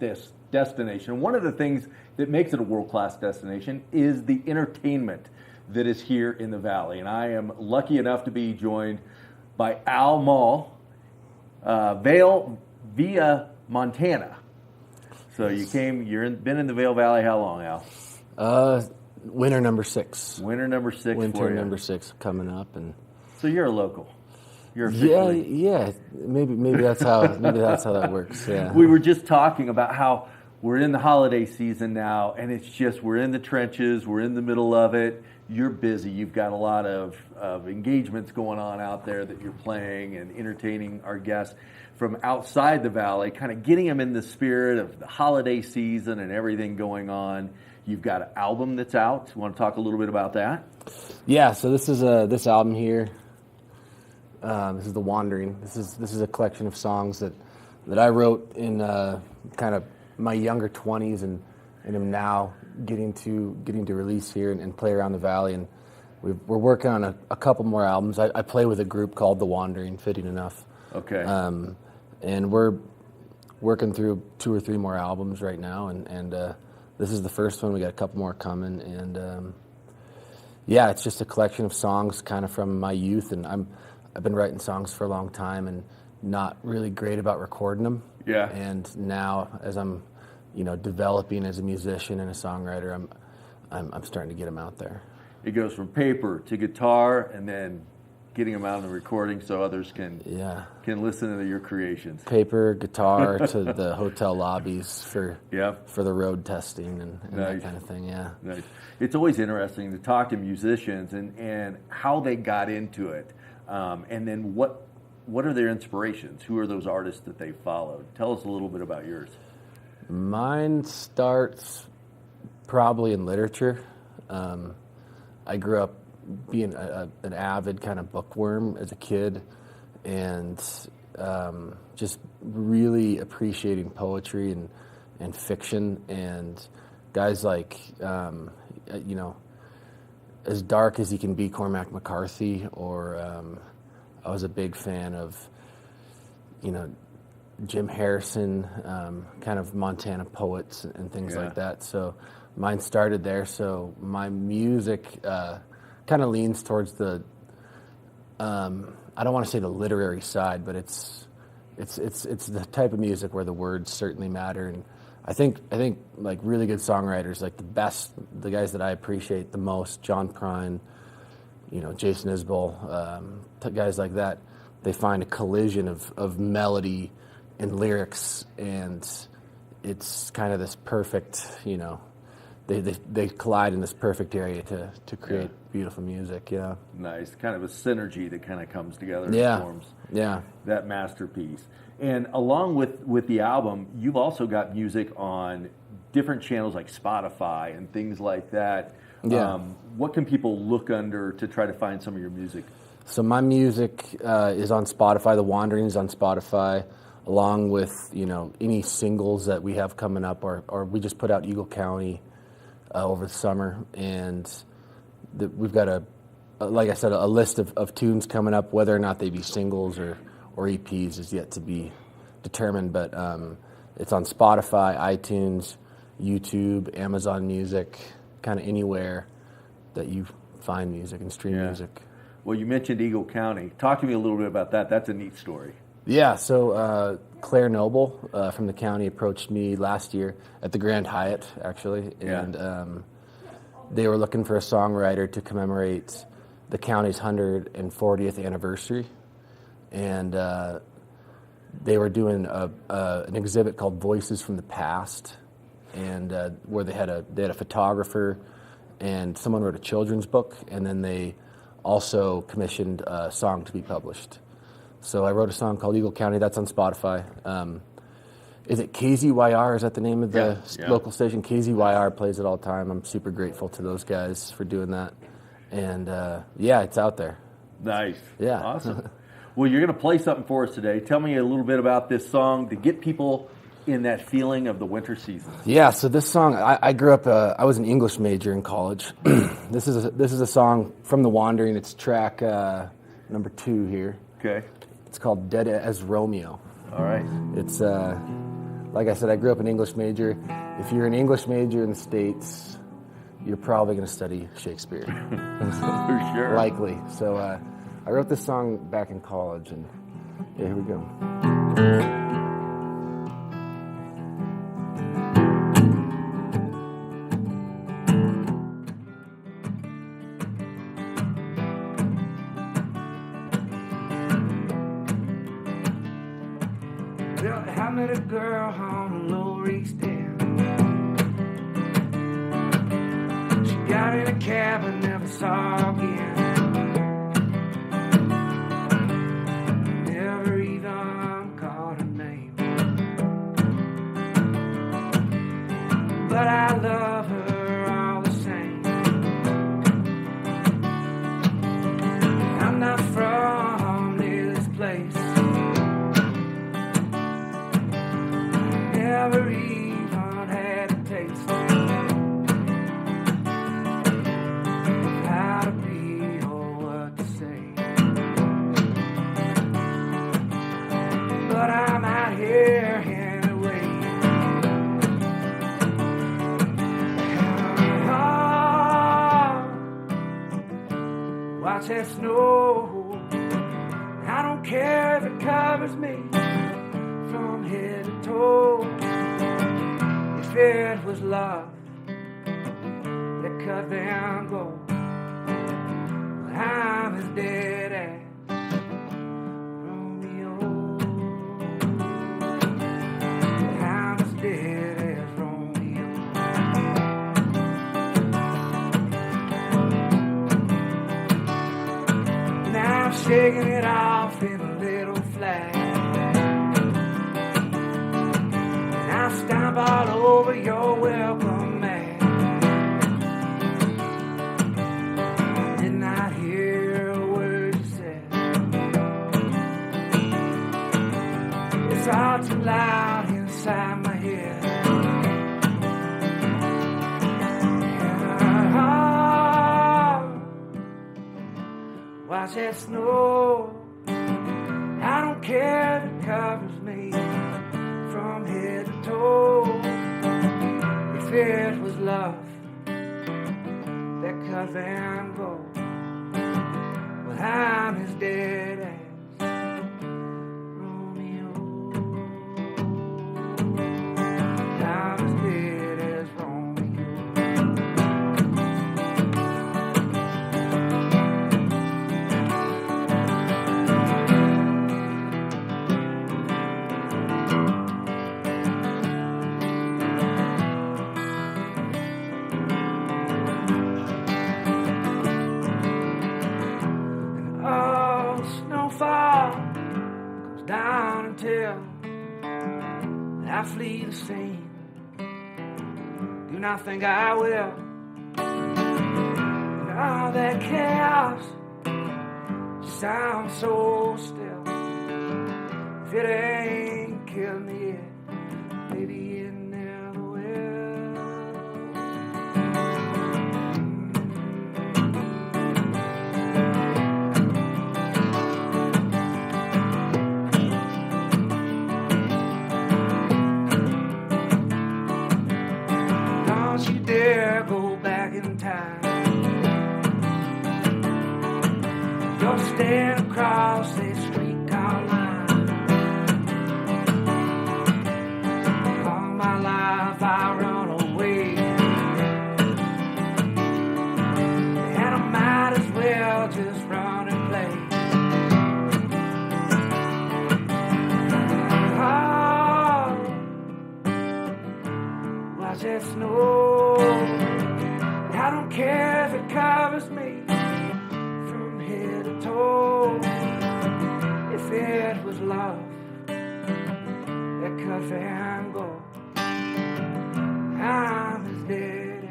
S1: destination. One of the things that makes it a world-class destination is the entertainment that is here in the valley. And I am lucky enough to be joined by Al Mall, Vail via Montana. So you've been in the Vail Valley how long, Al?
S20: Winter number 6.
S1: Winter number 6
S20: Winter
S1: for you.
S20: number 6 coming up, and
S1: so you're a local. You're officially...
S20: yeah. Maybe that's how that works. Yeah.
S1: We were just talking about how we're in the holiday season now, and it's just we're in the trenches. We're in the middle of it. You're busy. You've got a lot of engagements going on out there that you're playing and entertaining our guests from outside the valley, kind of getting them in the spirit of the holiday season and everything going on. You've got an album that's out. You want to talk a little bit about that?
S20: Yeah. So this is this album here. This is The Wandering. This is a collection of songs that I wrote in kind of my younger 20s and am now getting to release here and play around the valley. And we're working on a couple more albums. I play with a group called The Wandering, fitting enough.
S1: Okay.
S20: And we're working through 2 or 3 more albums right now, and this is the first one. We got a couple more coming, and yeah, it's just a collection of songs kind of from my youth, and I've been writing songs for a long time and not really great about recording them.
S1: Yeah.
S20: And now, as I'm, developing as a musician and a songwriter, I'm starting to get them out there.
S1: It goes from paper to guitar, and then getting them out in the recording so others can listen to your creations.
S20: Paper, guitar, to the hotel lobbies for the road testing and
S1: Nice.
S20: that kind of thing. Yeah.
S1: Nice. It's always interesting to talk to musicians and how they got into it, and then what are their inspirations? Who are those artists that they followed? Tell us a little bit about yours.
S20: Mine starts probably in literature. I grew up being an avid kind of bookworm as a kid, and just really appreciating poetry and fiction, and guys like, as dark as he can be, Cormac McCarthy, or I was a big fan of Jim Harrison, kind of Montana poets and things like that. So mine started there. So my music kind of leans towards the, I don't want to say the literary side, but it's the type of music where the words certainly matter. And I think like really good songwriters, like the guys that I appreciate the most, John Prine, Jason Isbell, guys like that, they find a collision of melody and lyrics, and it's kind of this perfect, they collide in this perfect area to create beautiful music. Yeah.
S1: Nice. Kind of a synergy that kind of comes together and forms that masterpiece. And along with the album, you've also got music on different channels like Spotify and things like that.
S20: Yeah.
S1: What can people look under to try to find some of your music?
S20: So my music is on Spotify. The Wandering is on Spotify, along with any singles that we have coming up, or we just put out Eagle County over the summer, and we've got like I said, a list of tunes coming up. Whether or not they be singles or EPs is yet to be determined, but it's on Spotify, iTunes, YouTube, Amazon Music, kind of anywhere that you find music and stream music.
S1: Well, you mentioned Eagle County. Talk to me a little bit about that. That's a neat story.
S20: Yeah, so Claire Noble from the county approached me last year at the Grand Hyatt, actually, and they were looking for a songwriter to commemorate the county's 140th anniversary, and they were doing an exhibit called Voices from the Past, and where they had a photographer, and someone wrote a children's book, and then they also commissioned a song to be published. So I wrote a song called Eagle County. That's on Spotify. Is it KZYR? Is that the name of the local station? KZYR plays it all the time. I'm super grateful to those guys for doing that. And it's out there.
S1: Nice.
S20: Yeah.
S1: Awesome. Well, you're going to play something for us today. Tell me a little bit about this song to get people in that feeling of the winter season.
S20: Yeah, so this song, I grew up, I was an English major in college. This is a song from The Wandering. It's track number 2 here.
S1: Okay.
S20: It's called Dead as Romeo.
S1: All right.
S20: It's, like I said, I grew up an English major. If you're an English major in the States, you're probably going to study Shakespeare.
S1: For sure.
S20: Likely. So I wrote this song back in college, and here we go.
S9: I met a girl on a Lower East End. She got in a cab and never saw again. Never even called her name. But I love her all the same. I'm not from this place. Never even had a taste of how to be or what to say. But I'm out here anyway. Watch that snow. I don't care if it covers me from head to toe. If it was love that cut them go, well, I'm as dead as Romeo. I'm as dead as Romeo. Now I'm shaking it off in a little flag. I stomp all over your welcome mat. Did not hear a word you said. It's all too loud inside my head. Watch that snow. I don't care if it covers me from head to toe. If it was love that comes and goes, well, I'm as dead as Romeo. I'm as dead as Romeo. Down until I flee the scene. Do not think I will. And all that chaos sounds so still. If it ain't killed me yet, maybe it never will. Don't you dare go back in time. Don't stand across this streetcar line. All my life I run away, and I might as well just run and play. Oh, watch that snow. I don't care if it covers me from head to toe. If it was love that comes and goes, I'm as dead as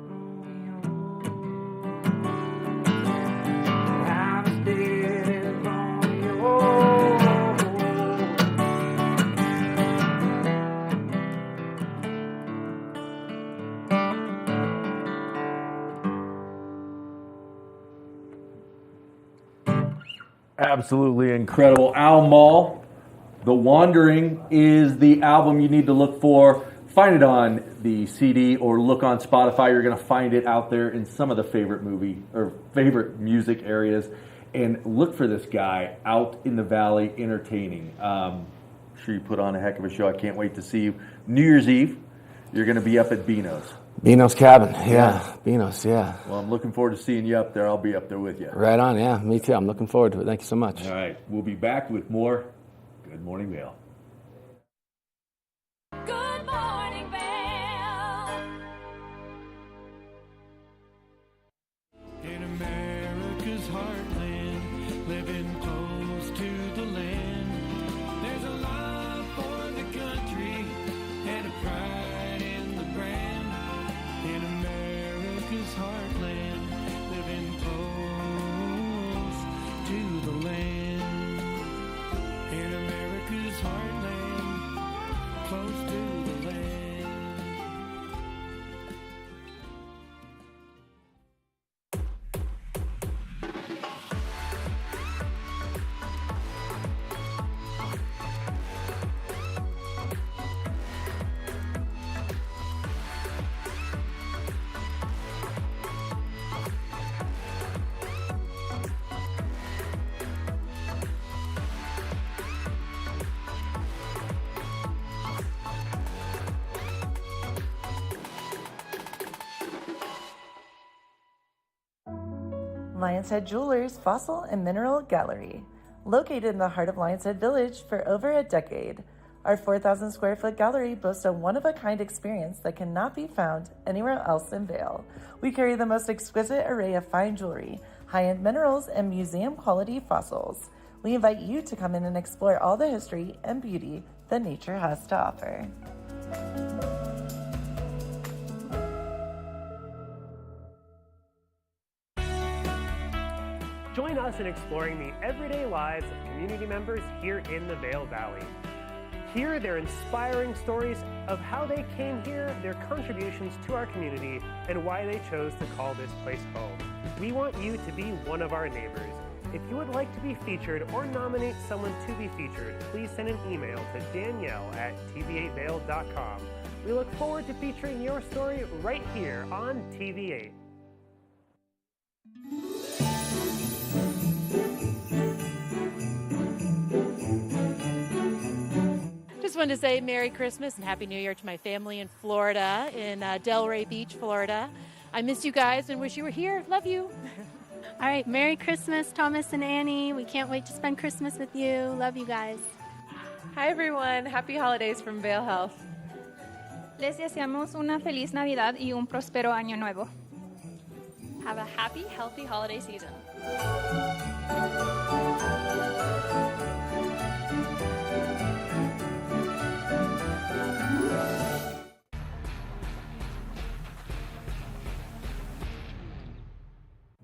S9: Romeo. I'm as dead as Romeo.
S1: Absolutely incredible. Al Mall, The Wandering is the album you need to look for. Find it on the CD or look on Spotify. You're going to find it out there in some of the favorite movie or favorite music areas. And look for this guy out in the valley entertaining. I'm sure you put on a heck of a show. I can't wait to see you. New Year's Eve, you're going to be up at Beano's.
S20: Beano's Cabin, yeah. Beano's, yeah.
S1: Well, I'm looking forward to seeing you up there. I'll be up there with you.
S20: Right on, yeah. Me too. I'm looking forward to it. Thank you so much.
S1: All right. We'll be back with more Good Morning Vail.
S2: Good morning, Vail.
S9: In America's heartland, living close to the land, there's a love for the country and a pride in the brand. In America's heartland, living close to the land. In America's heartland, close to the land.
S3: Lion's Head Jewelers Fossil and Mineral Gallery. Located in the heart of Lion's Head Village for over a decade, our 4,000 square foot gallery boasts a one-of-a-kind experience that cannot be found anywhere else in Vail. We carry the most exquisite array of fine jewelry, high-end minerals, and museum-quality fossils. We invite you to come in and explore all the history and beauty that nature has to offer.
S11: Join us in exploring the everyday lives of community members here in the Vail Valley. Hear their inspiring stories of how they came here, their contributions to our community, and why they chose to call this place home. We want you to be one of our neighbors. If you would like to be featured or nominate someone to be featured, please send an email to danielle@tv8vail.com. We look forward to featuring your story right here on TV8.
S12: Just wanted to say Merry Christmas and Happy New Year to my family in Florida, in Delray Beach, Florida. I miss you guys and wish you were here. Love you.
S21: All right, Merry Christmas, Thomas and Annie. We can't wait to spend Christmas with you. Love you guys.
S22: Hi everyone, happy holidays from Vail Health.
S24: Les deseamos una feliz Navidad y un próspero año nuevo.
S22: Have a happy, healthy holiday season.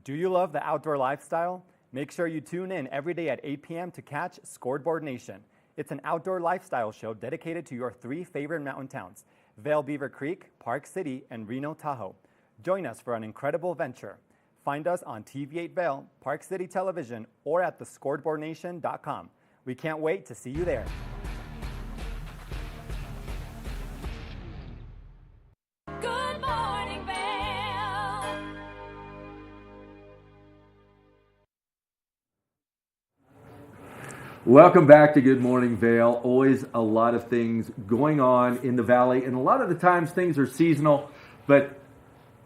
S4: Do you love the outdoor lifestyle? Make sure you tune in every day at 8 p.m. to catch Scoreboard Nation. It's an outdoor lifestyle show dedicated to your 3 favorite mountain towns, Vail, Beaver Creek, Park City, and Reno, Tahoe. Join us for an incredible venture. Find us on TV8 Vail, Park City Television, or at thescoreboardnation.com. We can't wait to see you there.
S2: Good morning, Vail.
S1: Welcome back to Good Morning Vail. Always a lot of things going on in the valley, and a lot of the times things are seasonal, but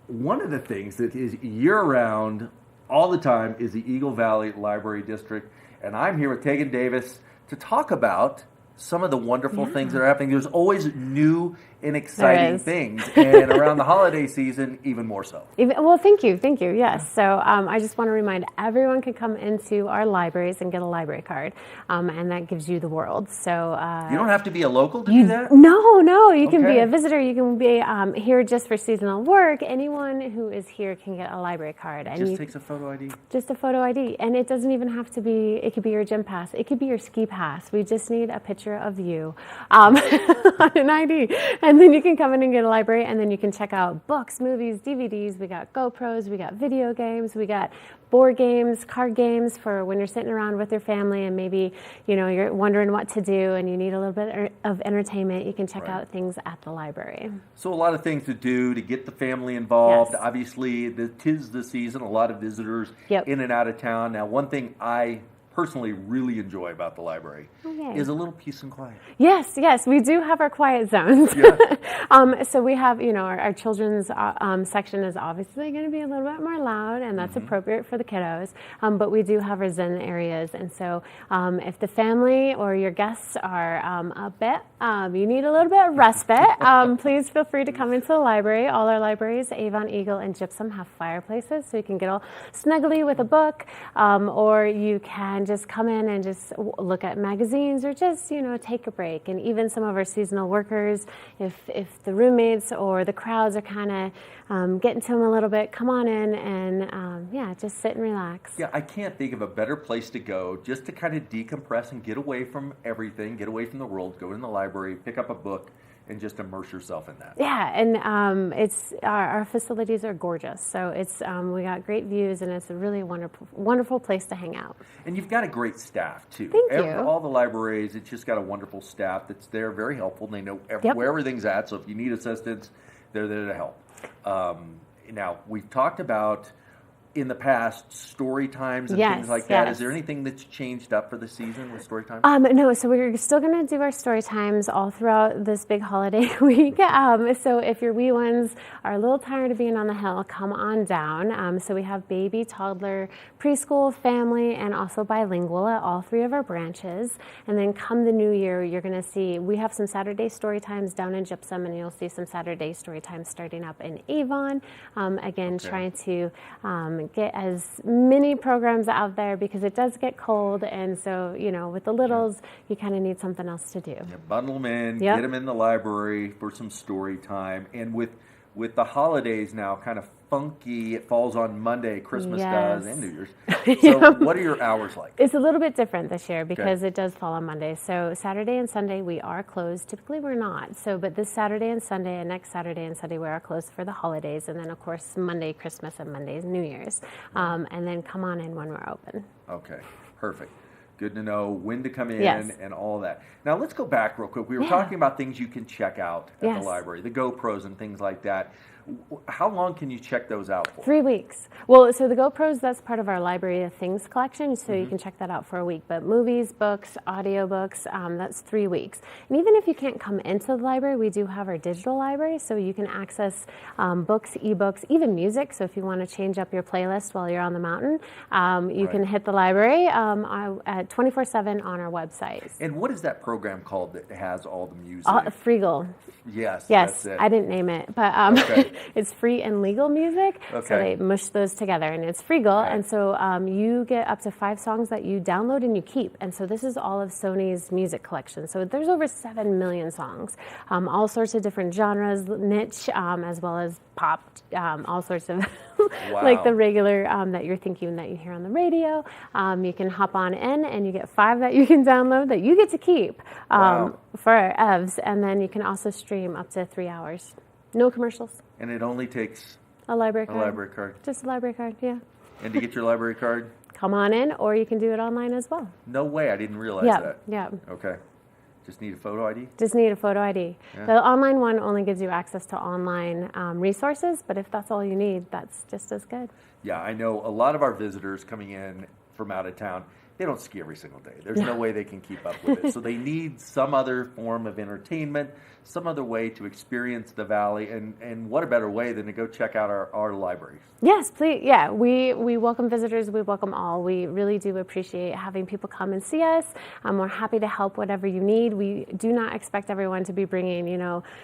S1: one of the things that is year-round all the time is the Eagle Valley Library District, and I'm here with Tegan Davis to talk about some of the wonderful things that are happening. There's always new and exciting things, and around the holiday season, even more so.
S25: Well, thank you. Yes. So I just want to remind everyone can come into our libraries and get a library card, and that gives you the world. So
S1: you don't have to be a local to do that?
S25: No. You can be a visitor. You can be here just for seasonal work. Anyone who is here can get a library card.
S1: It just takes a photo ID?
S25: Just a photo ID. And it doesn't even have to be, it could be your gym pass. It could be your ski pass. We just need a picture of you on an ID. And then you can come in and get a library, and then you can check out books, movies, DVDs. We got GoPros, we got video games, we got board games, card games for when you're sitting around with your family and maybe, you're wondering what to do and you need a little bit of entertainment. You can check out things at the library.
S1: So a lot of things to do to get the family involved. Obviously, 'tis the season, a lot of visitors in and out of town. Now, one thing I personally really enjoy about the library is a little peace and quiet.
S25: Yes, we do have our quiet zones. So we have, our children's section is obviously going to be a little bit more loud, and that's appropriate for the kiddos. But we do have our Zen areas, and so if the family or your guests are a bit, you need a little bit of respite, please feel free to come into the library. All our libraries, Avon, Eagle, and Gypsum, have fireplaces, so you can get all snuggly with a book, or you can just come in and just look at magazines, or just take a break. And even some of our seasonal workers, if the roommates or the crowds are kind of getting to them a little bit, come on in and just sit and relax.
S1: I can't think of a better place to go just to kind of decompress and get away from everything, get away from the world, go in the library, pick up a book, and just immerse yourself in that.
S25: And it's our facilities are gorgeous. So it's we got great views, and it's a really wonderful place to hang out.
S1: And you've got a great staff too.
S25: Thank you.
S1: All the libraries, it's just got a wonderful staff that's there, very helpful. They know where everything's at. So if you need assistance, they're there to help. Now we've talked about in the past story times and things like that. Is there anything that's changed up for the season with story times?
S25: No, so we're still going to do our story times all throughout this big holiday week. So if your wee ones are a little tired of being on the hill, come on down. So we have baby, toddler, preschool, family, and also bilingual at all 3 of our branches. And then come the new year, you're going to see, we have some Saturday story times down in Gypsum, and you'll see some Saturday story times starting up in Avon. Trying to get as many programs out there, because it does get cold, and so with the littles you kind of need something else to do.
S1: Bundle them in, get them in the library for some story time. And with with the holidays now kind of funky, it falls on Monday, Christmas does, and New Year's. So what are your hours like?
S25: It's a little bit different this year because it does fall on Monday. So Saturday and Sunday we are closed. Typically we're not. So, but this Saturday and Sunday and next Saturday and Sunday we are closed for the holidays. And then of course Monday, Christmas, and Monday is New Year's. And then come on in when we're open.
S1: Okay, perfect. Good to know when to come in and all that. Now let's go back real quick. We were talking about things you can check out at the library, the GoPros and things like that. How long can you check those out for?
S25: 3 weeks. Well, so the GoPros, that's part of our Library of Things collection, so you can check that out for a week. But movies, books, audiobooks, that's 3 weeks. And even if you can't come into the library, we do have our digital library, so you can access books, ebooks, even music. So if you want to change up your playlist while you're on the mountain, you can hit the library at 24/7 on our website.
S1: And what is that program called that has all the music?
S25: Freegal.
S1: Yes,
S25: yes,
S1: that's it.
S25: I didn't name it, but it's free and legal music. So they mush those together, and it's Freegal. And so you get up to 5 songs that you download and you keep. And so this is all of Sony's music collection. So there's over 7 million songs, all sorts of different genres, niche, as well as pop, all sorts of like the regular that you're thinking that you hear on the radio. You can hop on in and you get 5 that you can download that you get to keep for EVs. And then you can also stream up to 3 hours. No commercials.
S1: And it only takes
S25: a library card.
S1: A library card.
S25: Just a library card, yeah.
S1: And to get your library card?
S25: Come on in, or you can do it online as well.
S1: No way, I didn't realize that.
S25: Yeah.
S1: Okay. Just need a photo ID?
S25: Just need a photo ID.
S1: Yeah.
S25: The online one only gives you access to online resources, but if that's all you need, that's just as good.
S1: Yeah, I know a lot of our visitors coming in from out of town, they don't ski every single day. There's no way they can keep up with it. So they need some other form of entertainment, some other way to experience the valley, and what a better way than to go check out our libraries.
S25: Yes, please. Yeah, we welcome visitors. We welcome all. We really do appreciate having people come and see us. We're happy to help whatever you need. We do not expect everyone to be bringing,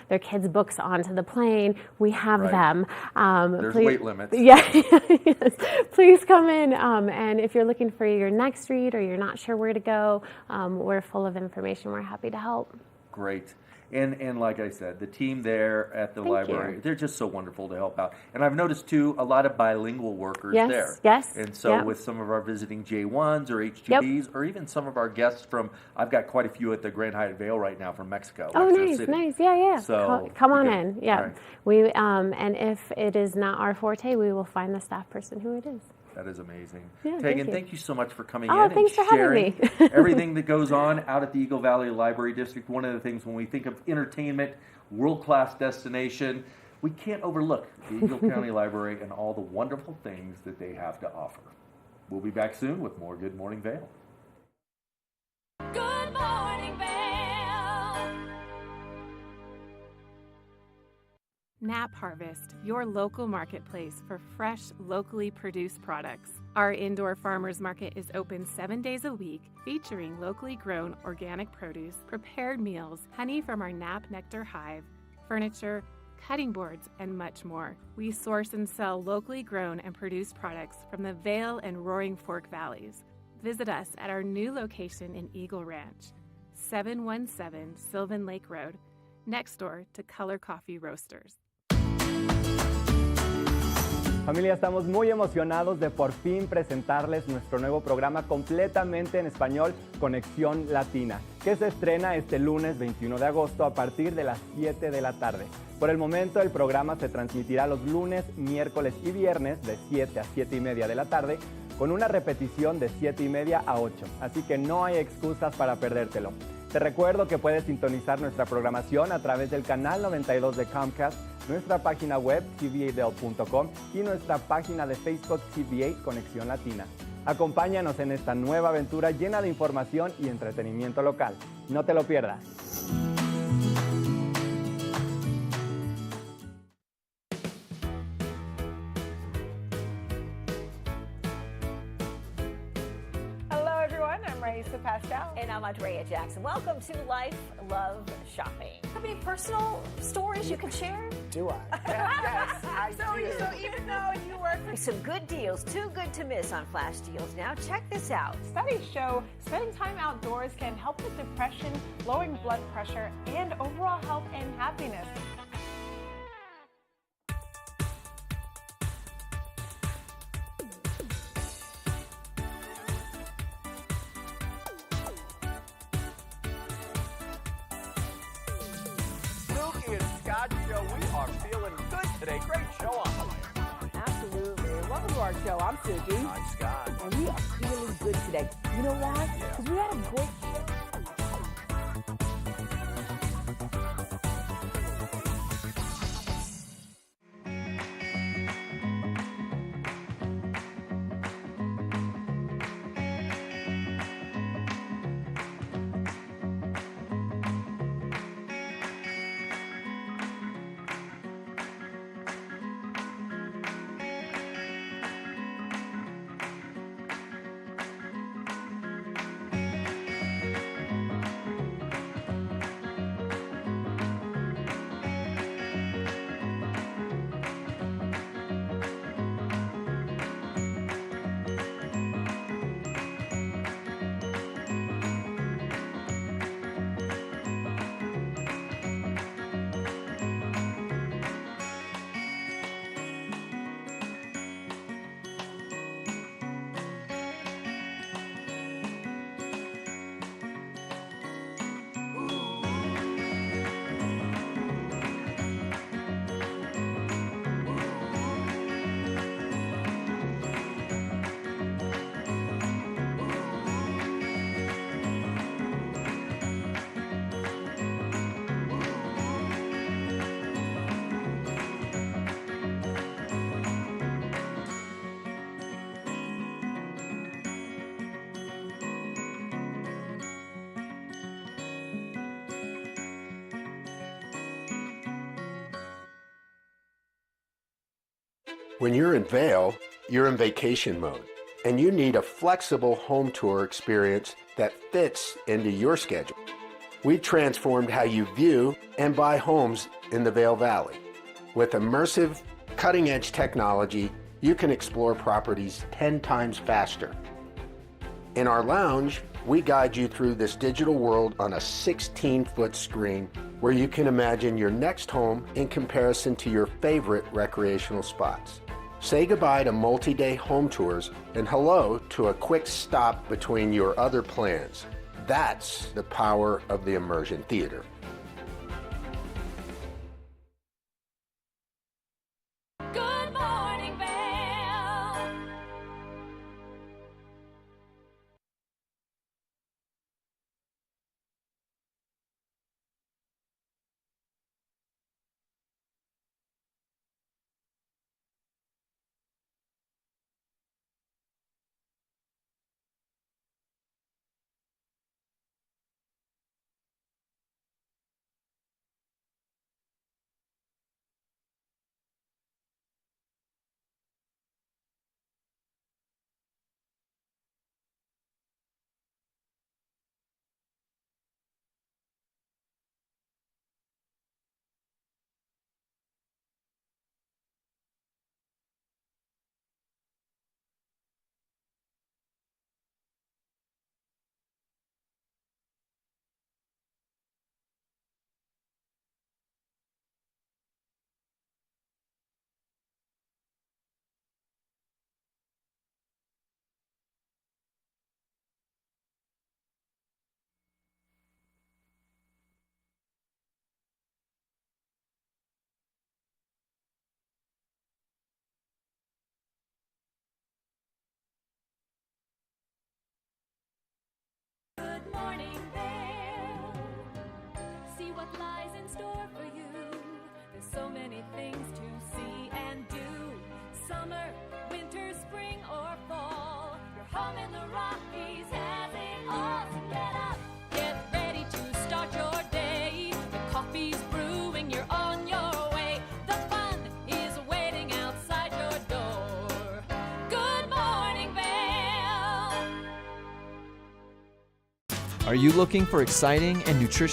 S25: their kids' books onto the plane. We have them.
S1: There's weight limits.
S25: Yeah, yes. Please come in. And if you're looking for your next read or you're not sure where to go, we're full of information. We're happy to help.
S1: Great. And like I said, the team there at the library, they're just so wonderful to help out. And I've noticed, too, a lot of bilingual workers there.
S25: Yes,
S1: and so with some of our visiting J1s or H2Bs, or even some of our guests from, I've got quite a few at the Grand Hyatt Vail right now from Mexico.
S25: Oh, nice. Yeah.
S1: So
S25: come on in. Yeah.
S1: Right.
S25: We and if it is not our forte, we will find the staff person who it is.
S1: That is amazing.
S25: Yeah,
S1: Tegan, thank you so much for coming
S25: in
S1: and sharing
S25: having me.
S1: everything that goes on out at the Eagle Valley Library District. One of the things when we think of entertainment, world-class destination, we can't overlook the Eagle County Library and all the wonderful things that they have to offer. We'll be back soon with more Good Morning Vail.
S2: Good Morning Vail.
S6: Nap Harvest, your local marketplace for fresh, locally produced products. Our indoor farmers market is open 7 days a week, featuring locally grown organic produce, prepared meals, honey from our Nap Nectar hive, furniture, cutting boards, and much more. We source and sell locally grown and produced products from the Vail and Roaring Fork Valleys. Visit us at our new location in Eagle Ranch, 717 Sylvan Lake Road, next door to Color Coffee Roasters.
S4: Familia, estamos muy emocionados de por fin presentarles nuestro nuevo programa completamente en español, Conexión Latina, que se estrena este lunes 21 de agosto a partir de las 7 de la tarde. Por el momento, el programa se transmitirá los lunes, miércoles y viernes de 7 a 7 y media de la tarde, con una repetición de 7 y media a 8, así que no hay excusas para perdértelo. Te recuerdo que puedes sintonizar nuestra programación a través del canal 92 de Comcast, nuestra página web tv8vail.com y nuestra página de Facebook TV8 Conexión Latina. Acompáñanos en esta nueva aventura llena de información y entretenimiento local. No te lo pierdas.
S7: And I'm Andrea Jackson. Welcome to Life, Love, Shopping. Have any personal stories you can share?
S10: Do I? Yes, I do.
S7: So even though you work for some good deals, too good to miss on flash deals. Now check this out.
S13: Studies show spending time outdoors can help with depression, lowering blood pressure, and overall health and happiness.
S7: our show. I'm Suki.
S10: I'm Scott.
S7: And we are feeling good today. You know why? Because we had a great show.
S23: When you're in Vail, you're in vacation mode, and you need a flexible home tour experience that fits into your schedule. We've transformed how you view and buy homes in the Vail Valley. With immersive, cutting-edge technology, you can explore properties 10 times faster. In our lounge, we guide you through this digital world on a 16-foot screen where you can imagine your next home in comparison to your favorite recreational spots. Say goodbye to multi-day home tours and hello to a quick stop between your other plans. That's the power of the immersion theater.
S2: Good morning, Vail. Good morning, Vail. See what lies in store for you. There's so many things to see and do. Summer, winter, spring, or fall. Your home in the Rockies has it all. So get up, get ready to start your day. The coffee's brewing, you're on your way. The fun is waiting outside your door. Good morning, Vail.
S8: Are you looking for exciting and nutritious